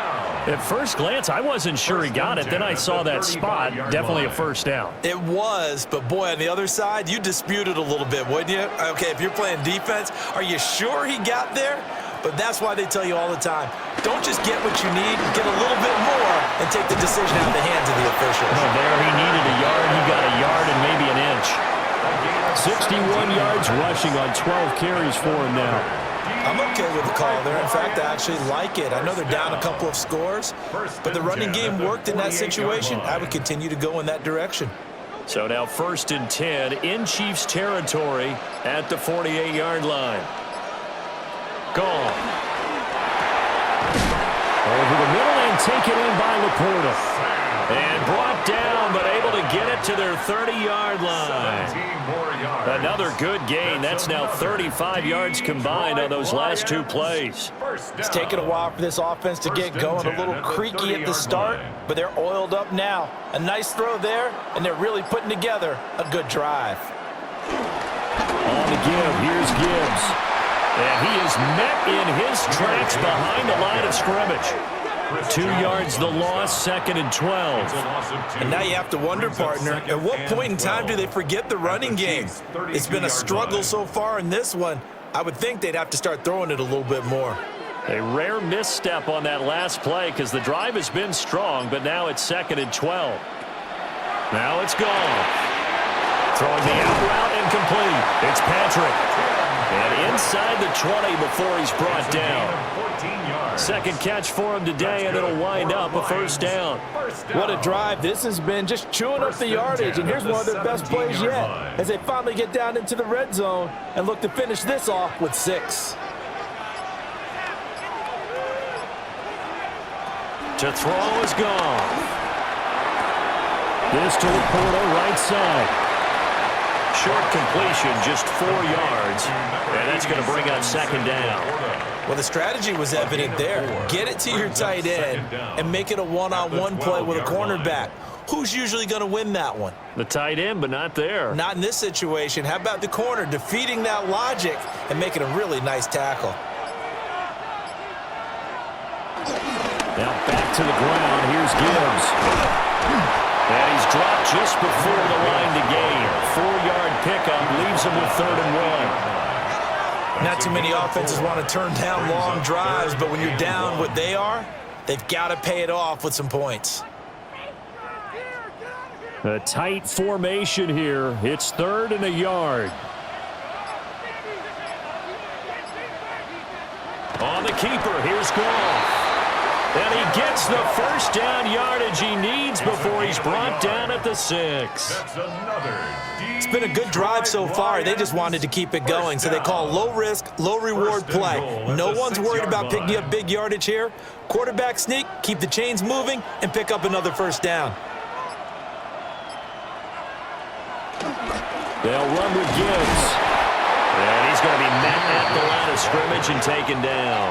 At first glance, I wasn't sure he got it. Then I saw that spot. Definitely a 1st down. It was, but boy, on the other side, you disputed a little bit, wouldn't you? Okay, if you're playing defense, are you sure he got there? But that's why they tell you all the time, don't just get what you need, get a little bit more, and take the decision out of the hands of the officials. Well, there he needed a yard. He got a yard and maybe an inch. 61 yards rushing on 12 carries for him now. I'm okay with the call there. In fact, I actually like it. I know they're down a couple of scores, but the running game worked in that situation. I would continue to go in that direction. So now 1st and 10 in Chiefs territory at the 48-yard line. Gone. Over the middle and taken in by Laporta. And brought down, but able to get it to their 30-yard line. Another good gain. That's now 35 yards combined on those last 2 plays. It's taken a while for this offense to get going. A little creaky at the start, but they're oiled up now. A nice throw there, and they're really putting together a good drive. On the give, here's Gibbs. And he is met in his tracks behind the line of scrimmage. 2 yards the loss, 2nd and 12. And now you have to wonder, partner, at what point in time do they forget the running game? It's been a struggle so far in this one. I would think they'd have to start throwing it a little bit more. A rare misstep on that last play because the drive has been strong, but now it's 2nd and 12. Now it's gone. Throwing the out route incomplete. It's Patrick. And inside the 20 before he's brought down. 2nd catch for him today, and it'll wind up a 1st down. What a drive this has been, just chewing up the yardage, and here's one of their best plays yet as they finally get down into the red zone and look to finish this off with 6. To throw is gone. This to Laporta, right side. Short completion, just 4 yards, and that's going to bring up 2nd down. Well, the strategy was evident there. Get it to your tight end and make it a one-on-one play with a cornerback. Who's usually going to win that one? The tight end, but not there. Not in this situation. How about the corner defeating that logic and making a really nice tackle? Now back to the ground. Here's Gibbs. And he's dropped just before the line to gain. 4-yard pickup leaves him with 3rd and 1. Not too many offenses want to turn down long drives, but when you're down what they are, they've got to pay it off with some points. A tight formation here. It's 3rd and a yard. On the keeper, here's Goff. And he gets the 1st down yardage he needs before he's brought down at the 6. It's been a good drive so far. They just wanted to keep it going, so they call low-risk, low-reward play. No one's worried about picking up big yardage here. Quarterback sneak, keep the chains moving, and pick up another 1st down. They'll run with Gibbs. And he's going to be met at the line of scrimmage and taken down.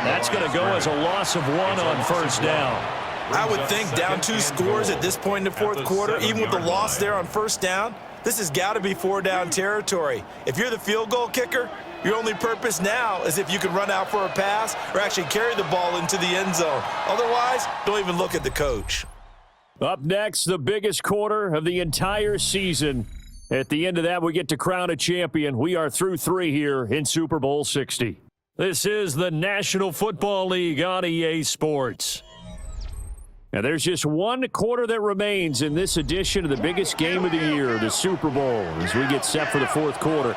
That's going to go as a loss of 1 on first down. I would think down 2 scores at this point in the fourth quarter, even with the loss there on first down, this has got to be 4-down territory. If you're the field goal kicker, your only purpose now is if you can run out for a pass or actually carry the ball into the end zone. Otherwise, don't even look at the coach. Up next, the biggest quarter of the entire season. At the end of that, we get to crown a champion. We are through 3 here in Super Bowl 60. This is the National Football League on EA Sports. Now, there's just 1 quarter that remains in this edition of the biggest game of the year, the Super Bowl, as we get set for the 4th quarter.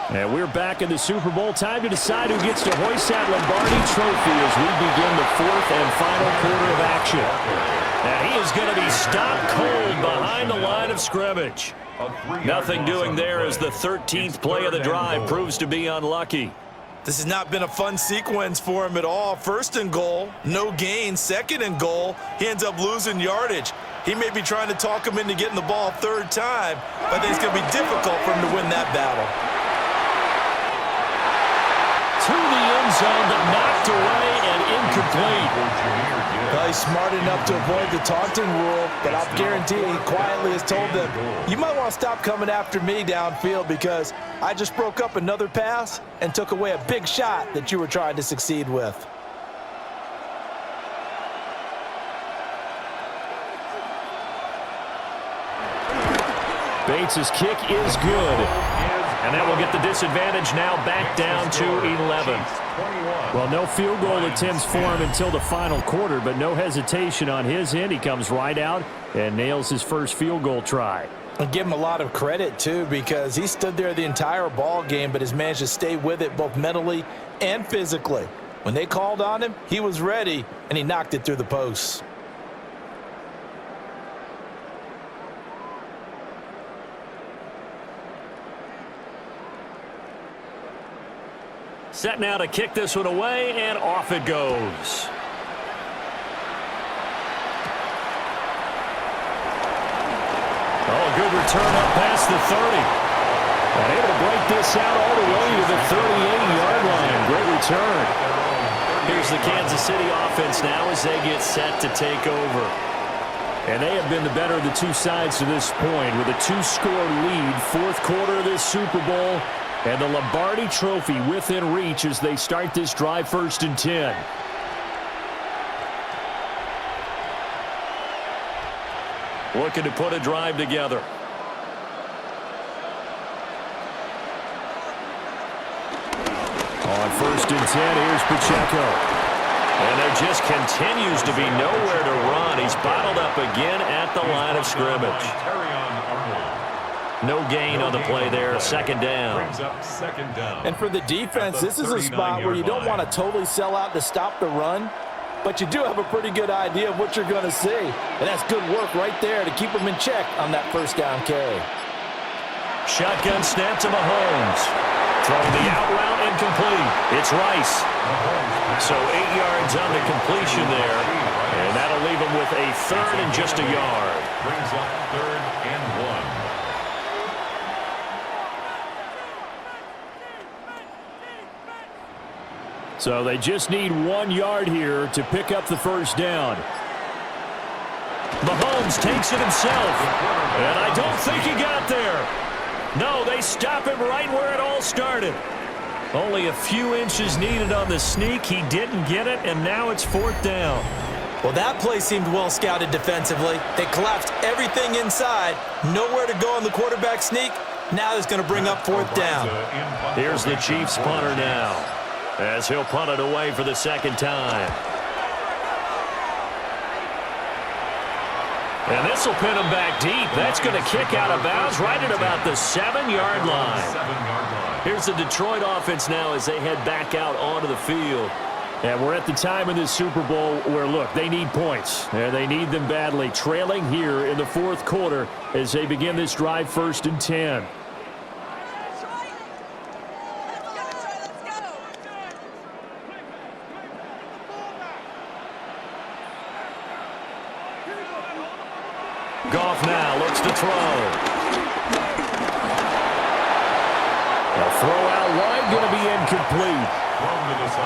And we're back in the Super Bowl. Time to decide who gets to hoist that Lombardi trophy as we begin the 4th and final quarter of action. And he is going to be stopped cold behind the line of scrimmage. Nothing doing there as the 13th play of the drive proves to be unlucky. This has not been a fun sequence for him at all. 1st and goal, no gain. 2nd and goal, he ends up losing yardage. He may be trying to talk him into getting the ball 3rd time, but I think it's going to be difficult for him to win that battle. To the end zone, but knocked away and incomplete. Well, he's smart enough to avoid the taunting rule, but I'll guarantee he quietly has told them, you might want to stop coming after me downfield because I just broke up another pass and took away a big shot that you were trying to succeed with. Bates' kick is good. And that will get the disadvantage now back down to 11. Well, no field goal attempts for him until the final quarter, but no hesitation on his end. He comes right out and nails his first field goal try. And give him a lot of credit, too, because he stood there the entire ball game, but has managed to stay with it both mentally and physically. When they called on him, he was ready, and he knocked it through the posts. Set now to kick this one away, and off it goes. Oh, good return up past the 30. And able to break this out all the way to the 38-yard line. Great return. Here's the Kansas City offense now as they get set to take over. And they have been the better of the 2 sides to this point with a 2-score lead. 4th quarter of this Super Bowl. And the Lombardi trophy within reach as they start this drive 1st and 10. Looking to put a drive together. On 1st and 10, here's Pacheco. And there just continues to be nowhere to run. He's bottled up again at the line of scrimmage. No gain on the play there, 2nd down. And for the defense, this is a spot where you don't want to totally sell out to stop the run, but you do have a pretty good idea of what you're going to see. And that's good work right there to keep them in check on that 1st down carry. Shotgun snap to Mahomes. Throwing the out route incomplete. It's Rice. So 8 yards on the completion there. And that'll leave him with a 3rd and just a yard. Brings up 3rd and 1. So they just need 1 yard here to pick up the 1st down. Mahomes takes it himself. And I don't think he got there. No, they stop him right where it all started. Only a few inches needed on the sneak. He didn't get it, and now it's 4th down. Well, that play seemed well scouted defensively. They collapsed everything inside. Nowhere to go on the quarterback sneak. Now it's going to bring up 4th down. Here's the Chiefs punter now, as he'll punt it away for the 2nd time. And this will pin him back deep. That's going to kick out of bounds right at about the 7-yard line. Here's the Detroit offense now as they head back out onto the field. And we're at the time in this Super Bowl where, look, they need points. And they need them badly. Trailing here in the 4th quarter as they begin this drive 1st and 10. Goff now looks to throw. going to be incomplete.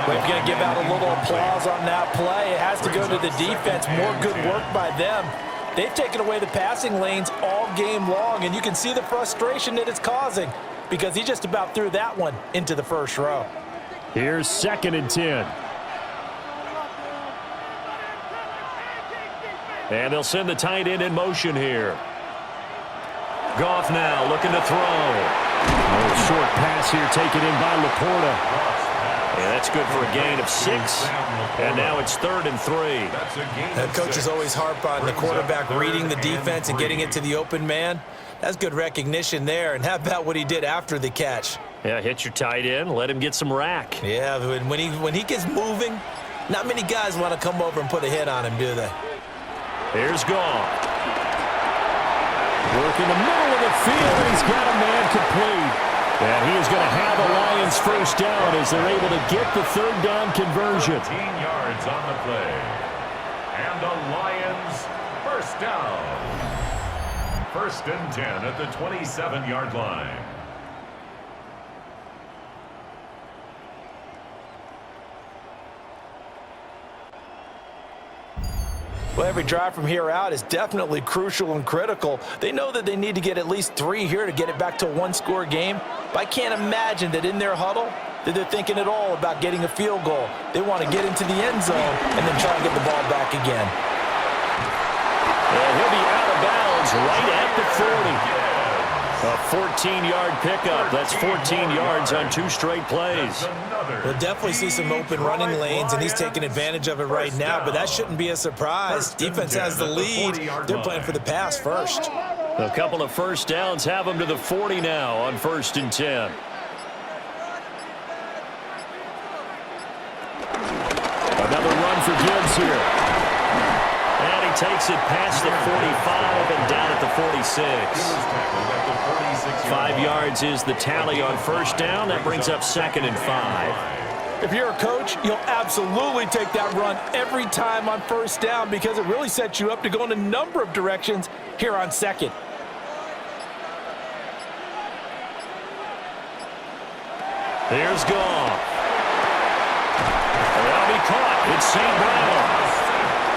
Well, if you're going to give out a little applause on that play, it has to go to the defense. More good work by them. They've taken away the passing lanes all game long, and you can see the frustration that it's causing because he just about threw that one into the first row. Here's 2nd and 10. And they'll send the tight end in motion here. Goff now looking to throw. A short pass here taken in by Laporta. Yeah, that's good for a gain of 6. And now it's 3rd and 3. The coaches always harp on the quarterback reading the defense and getting it to the open man. That's good recognition there. And how about what he did after the catch? Yeah, hit your tight end, let him get some rack. Yeah, when he gets moving, not many guys want to come over and put a hit on him, do they? Here's Goff. Work in the middle of the field, and he's got a man complete. And he is going to have a Lions first down as they're able to get the 3rd down conversion. 13 yards on the play. And the Lions first down. 1st and 10 at the 27-yard line. Well, every drive from here out is definitely crucial and critical. They know that they need to get at least 3 here to get it back to a 1-score game. But I can't imagine that in their huddle that they're thinking at all about getting a field goal. They want to get into the end zone and then try and get the ball back again. And he'll be out of bounds right at the 40. A 14-yard pickup. That's 14 yards on 2 straight plays. We'll definitely see some open running lanes, and he's taking advantage of it right now, but that shouldn't be a surprise. Defense has the lead. They're playing for the pass first. A couple of first downs have them to the 40 now on 1st and 10. Another run for Gibbs here. And he takes it past the 45 and down at the 46. 5 yards is the tally on first down. That brings up 2nd and 5. If you're a coach, you'll absolutely take that run every time on first down because it really sets you up to go in a number of directions here on 2nd. Here's Goff. That'll be caught. It's St. Brown.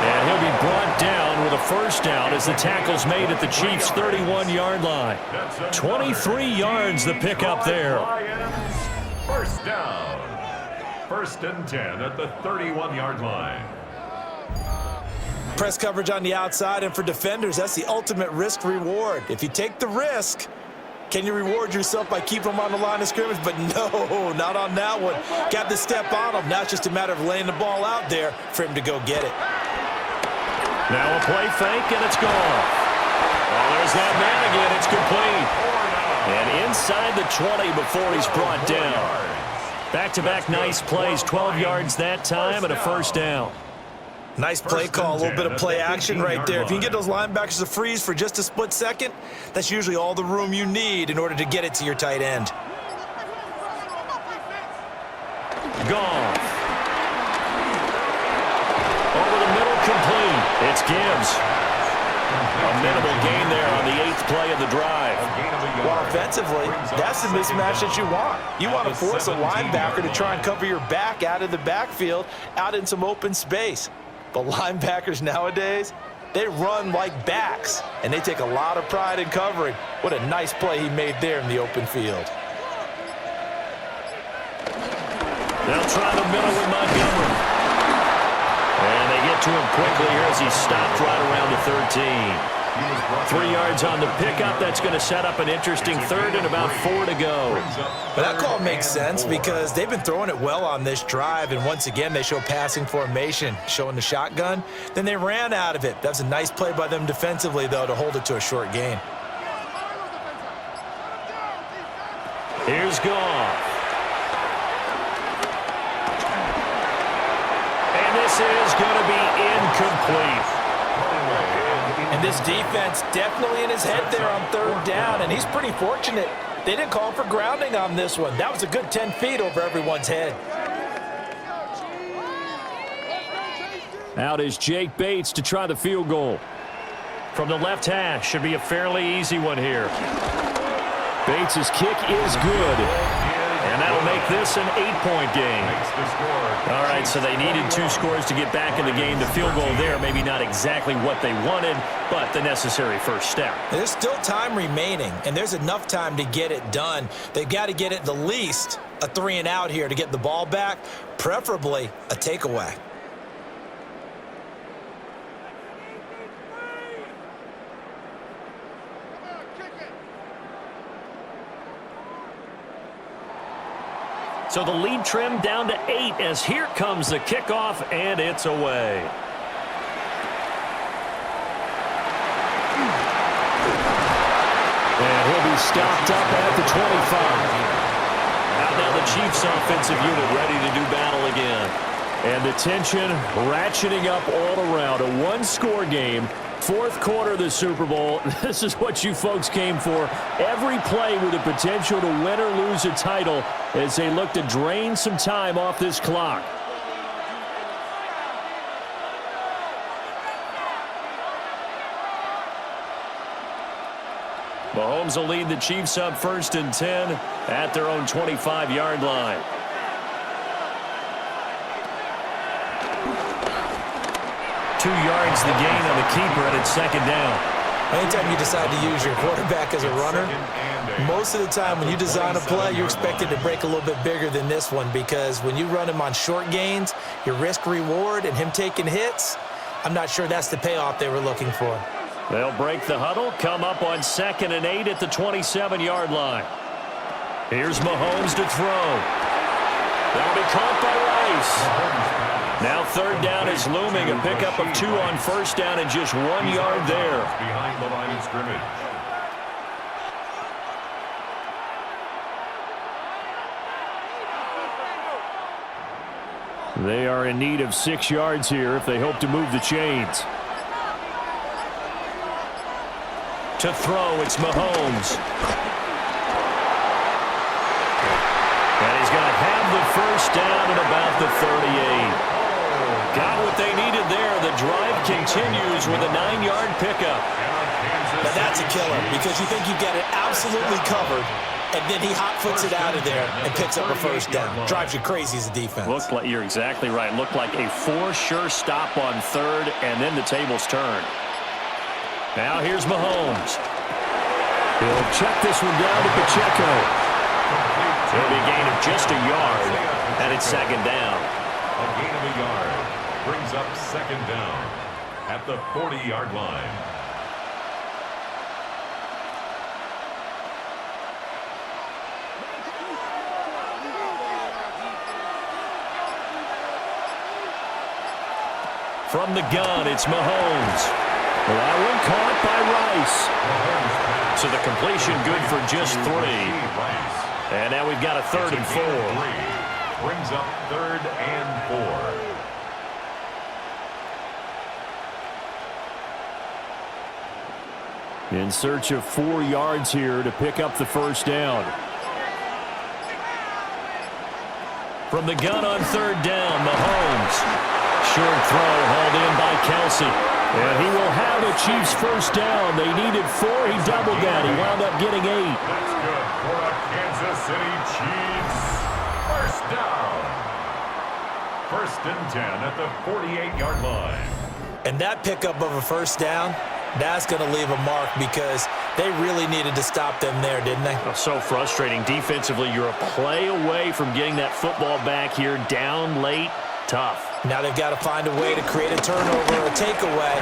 And he'll be brought down with a first down as the tackle's made at the Chiefs' 31-yard line. 23 yards the pickup there. First down. 1st and 10 at the 31-yard line. Press coverage on the outside, and for defenders, that's the ultimate risk-reward. If you take the risk, can you reward yourself by keeping them on the line of scrimmage? But no, not on that one. Got to step on him. Now it's just a matter of laying the ball out there for him to go get it. Now a play fake, and it's gone. Oh, there's that man again. It's complete. And inside the 20 before he's brought down. Back-to-back nice plays, 12 yards that time and a first down. Nice play call, a little bit of play action right there. If you can get those linebackers to freeze for just a split second, that's usually all the room you need in order to get it to your tight end. Goff. Over the middle, complete. It's Gibbs. A minimal gain there on the 8th play of the drive. Well, offensively, that's the mismatch that you want. You want to force a linebacker to try and cover your back out of the backfield, out in some open space. But linebackers nowadays, they run like backs, and they take a lot of pride in covering. What a nice play he made there in the open field. They'll try the middle with Montgomery. And they get to him quickly here as he stopped right around the 13. 3 yards on the pickup. That's going to set up an interesting 3rd and about 4 to go. But that call makes sense because they've been throwing it well on this drive, and once again they show passing formation, showing the shotgun. Then they ran out of it. That's a nice play by them defensively, though, to hold it to a short gain. Here's Goff. And this is going to be incomplete. And this defense definitely in his head there on 3rd down, and he's pretty fortunate. They didn't call for grounding on this one. That was a good 10 feet over everyone's head. Out is Jake Bates to try the field goal. From the left hash, should be a fairly easy one here. Bates' kick is good. And that'll make this an 8-point game. All right, so they needed 2 scores to get back in the game. The field goal there, maybe not exactly what they wanted, but the necessary first step. There's still time remaining, and there's enough time to get it done. They've got to get at the least a 3-and-out here to get the ball back, preferably a takeaway. So the lead trimmed down to 8 as here comes the kickoff, and it's away. And he'll be stopped up at the 25. Out now the Chiefs offensive unit ready to do battle again. And the tension ratcheting up all around. A 1-score game. 4th quarter of the Super Bowl. This is what you folks came for. Every play with the potential to win or lose a title as they look to drain some time off this clock. Mahomes will lead the Chiefs up 1st and 10 at their own 25-yard line. Two yards the gain on the keeper, and it's 2nd down. Anytime you decide to use your quarterback as a runner, most of the time when you design a play, you're expected to break a little bit bigger than this one, because when you run him on short gains, your risk-reward and him taking hits, I'm not sure that's the payoff they were looking for. They'll break the huddle, come up on 2nd and 8 at the 27-yard line. Here's Mahomes to throw. That'll be caught by Rice. Now 3rd down is looming, a pickup of 2 on 1st down and just 1 yard there. Behind the line of scrimmage. They are in need of 6 yards here if they hope to move the chains. To throw, it's Mahomes. And he's going to have the 1st down at about the 38. Got what they needed there. The drive continues with a 9-yard pickup. Now that's a killer, because you think you've got it absolutely covered, and then he hot-foots it out of there and picks up a 1st down. Drives you crazy as a defense. Looked like, you're exactly right. Looked like a for-sure stop on 3rd, and then the tables turned. Now here's Mahomes. He'll check this one down to Pacheco. It'll be a gain of just a yard, and it's 2nd down. A gain of a yard brings up 2nd down at the 40-yard line. From the gun, it's Mahomes. Well, that one caught by Rice. So the completion good for just 3. And now we've got a 3rd and 4. Brings up 3rd and 4. In search of 4 yards here to pick up the 1st down. From the gun on 3rd down, Mahomes. Short throw hauled in by Kelsey. And he will have a Chiefs 1st down. They needed 4. He doubled that. He wound up getting 8. That's good for a Kansas City Chiefs 1st down. 1st and 10 at the 48-yard line. And that pickup of a 1st down, that's going to leave a mark, because they really needed to stop them there, didn't they? Oh, so frustrating. Defensively, you're a play away from getting that football back here. Down late, tough. Now they've got to find a way to create a turnover or a takeaway.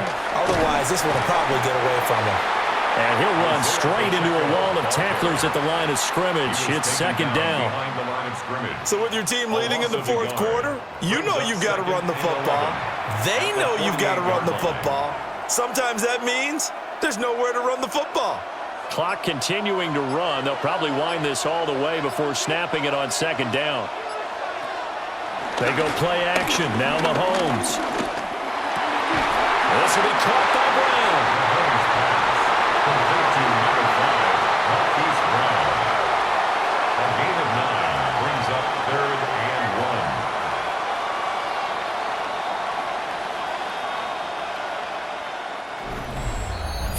Otherwise, this one will probably get away from them. And he'll run straight into a wall of tacklers at the line of scrimmage. It's 2nd down. So with your team leading in the 4th quarter, you know you've got to run the football. They know you've got to run the football. Sometimes that means there's nowhere to run the football. Clock continuing to run. They'll probably wind this all the way before snapping it on 2nd down. They go play action. Now Mahomes. This will be caught by Brown. A gain of 9 brings up 3rd and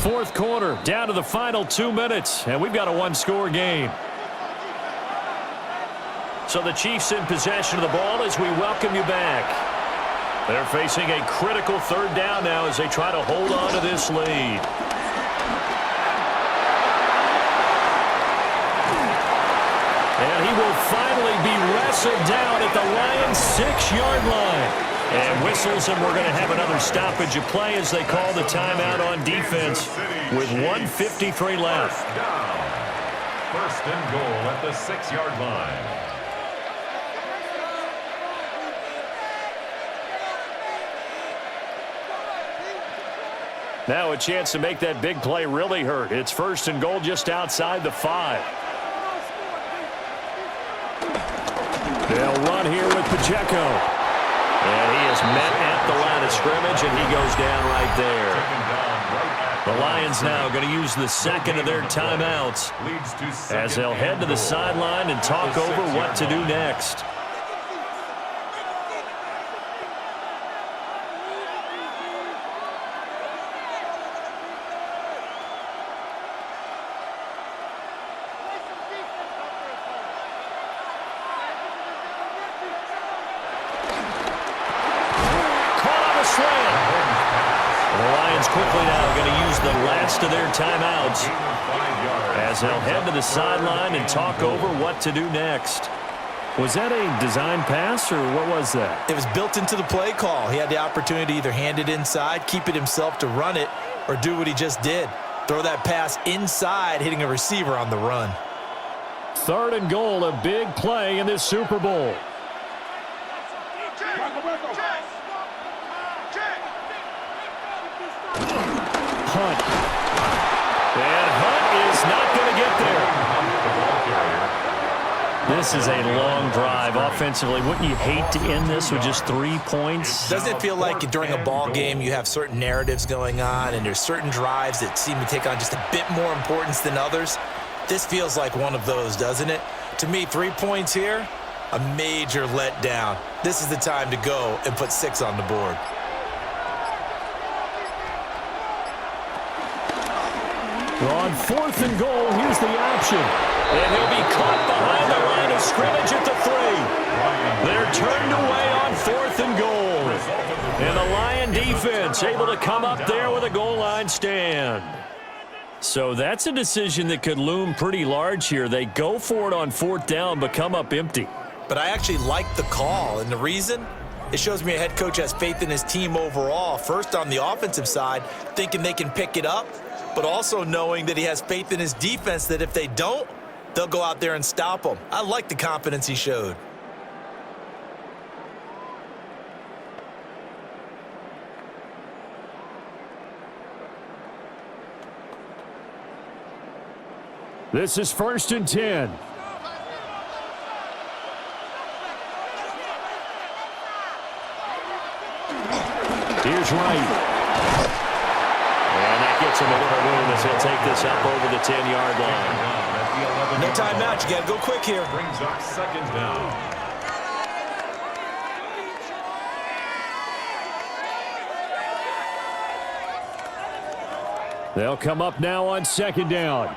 1. 4th quarter, down to the final 2 minutes, and we've got a 1-score game. So the Chiefs in possession of the ball as we welcome you back. They're facing a critical third down now as they try to hold on to this lead. And he will finally be wrestled down at the Lions' 6-yard line. And whistles, and we're going to have another stoppage of play as they call the timeout on defense with 1:53 left. First and goal at the 6-yard line. Now a chance to make that big play really hurt. It's first and goal just outside the 5. They'll run here with Pacheco. And he is met at the line of scrimmage, and he goes down right there. The Lions now going to use the second of their timeouts as they'll head to the sideline and talk over what to do next. Quickly now going to use the last of their timeouts as they'll head to the sideline and talk over what to do next. Was that a design pass, or what was that? It was built into the play call. He had the opportunity to either hand it inside, keep it himself to run it, or do what he just did. Throw that pass inside, hitting a receiver on the run. Third and goal, a big play in this Super Bowl. Hunt. And Hunt is not going to get there. This is a long drive offensively. Wouldn't you hate to end this with just 3 points? Doesn't it feel like during a ball game you have certain narratives going on and there's certain drives that seem to take on just a bit more importance than others? This feels like one of those, doesn't it? To me, 3 points here, a major letdown. This is the time to go and put 6 on the board. On fourth and goal, here's the option. And he'll be caught behind the line of scrimmage at the 3. They're turned away on fourth and goal. And the Lion defense able to come up there with a goal line stand. So that's a decision that could loom pretty large here. They go for it on fourth down, but come up empty. But I actually like the call, and the reason? It shows me a head coach has faith in his team overall. First on the offensive side, thinking they can pick it up, but also knowing that he has faith in his defense that if they don't, they'll go out there and stop them. I like the confidence he showed. This is first and 10. Here's Wright. And that gets him a little room as he'll take this up over the 10-yard line. No timeout. You got to go quick here. Brings up second down. They'll come up now on second down.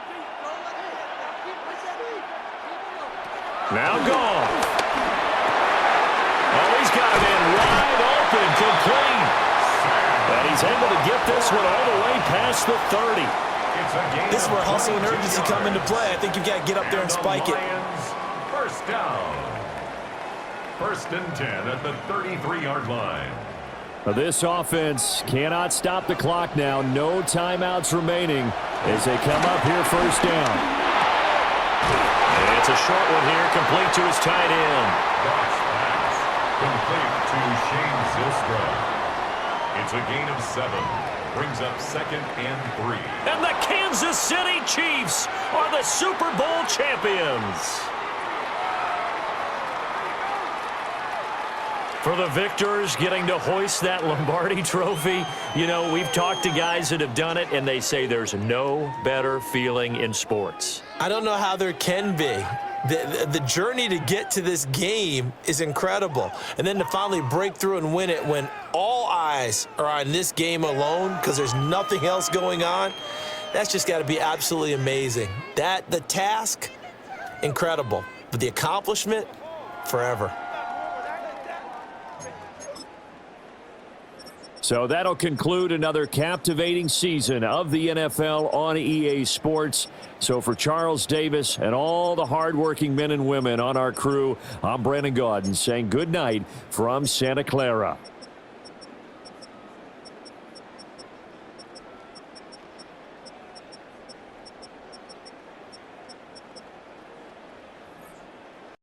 Now gone. Oh, he's got it in wide open, complete. And he's able to get this one all the way past the 30. This is where hustle and urgency come into play. I think you've got to get up there and spike it. First down. First and 10 at the 33-yard line. This offense cannot stop the clock now. No timeouts remaining as they come up here first down. And it's a short one here, complete to his tight end. Box pass, complete to Shane Zylstra. It's a gain of 7. Brings up second and 3. And the Kansas City Chiefs are the Super Bowl champions. For the victors, getting to hoist that Lombardi trophy, you know, we've talked to guys that have done it, and they say there's no better feeling in sports. I don't know how there can be. The journey to get to this game is incredible. And then to finally break through and win it when all eyes are on this game alone because there's nothing else going on, that's just got to be absolutely amazing. The task, incredible. But the accomplishment, forever. So that'll conclude another captivating season of the NFL on EA Sports. So for Charles Davis and all the hardworking men and women on our crew, I'm Brandon Gaudin saying good night from Santa Clara.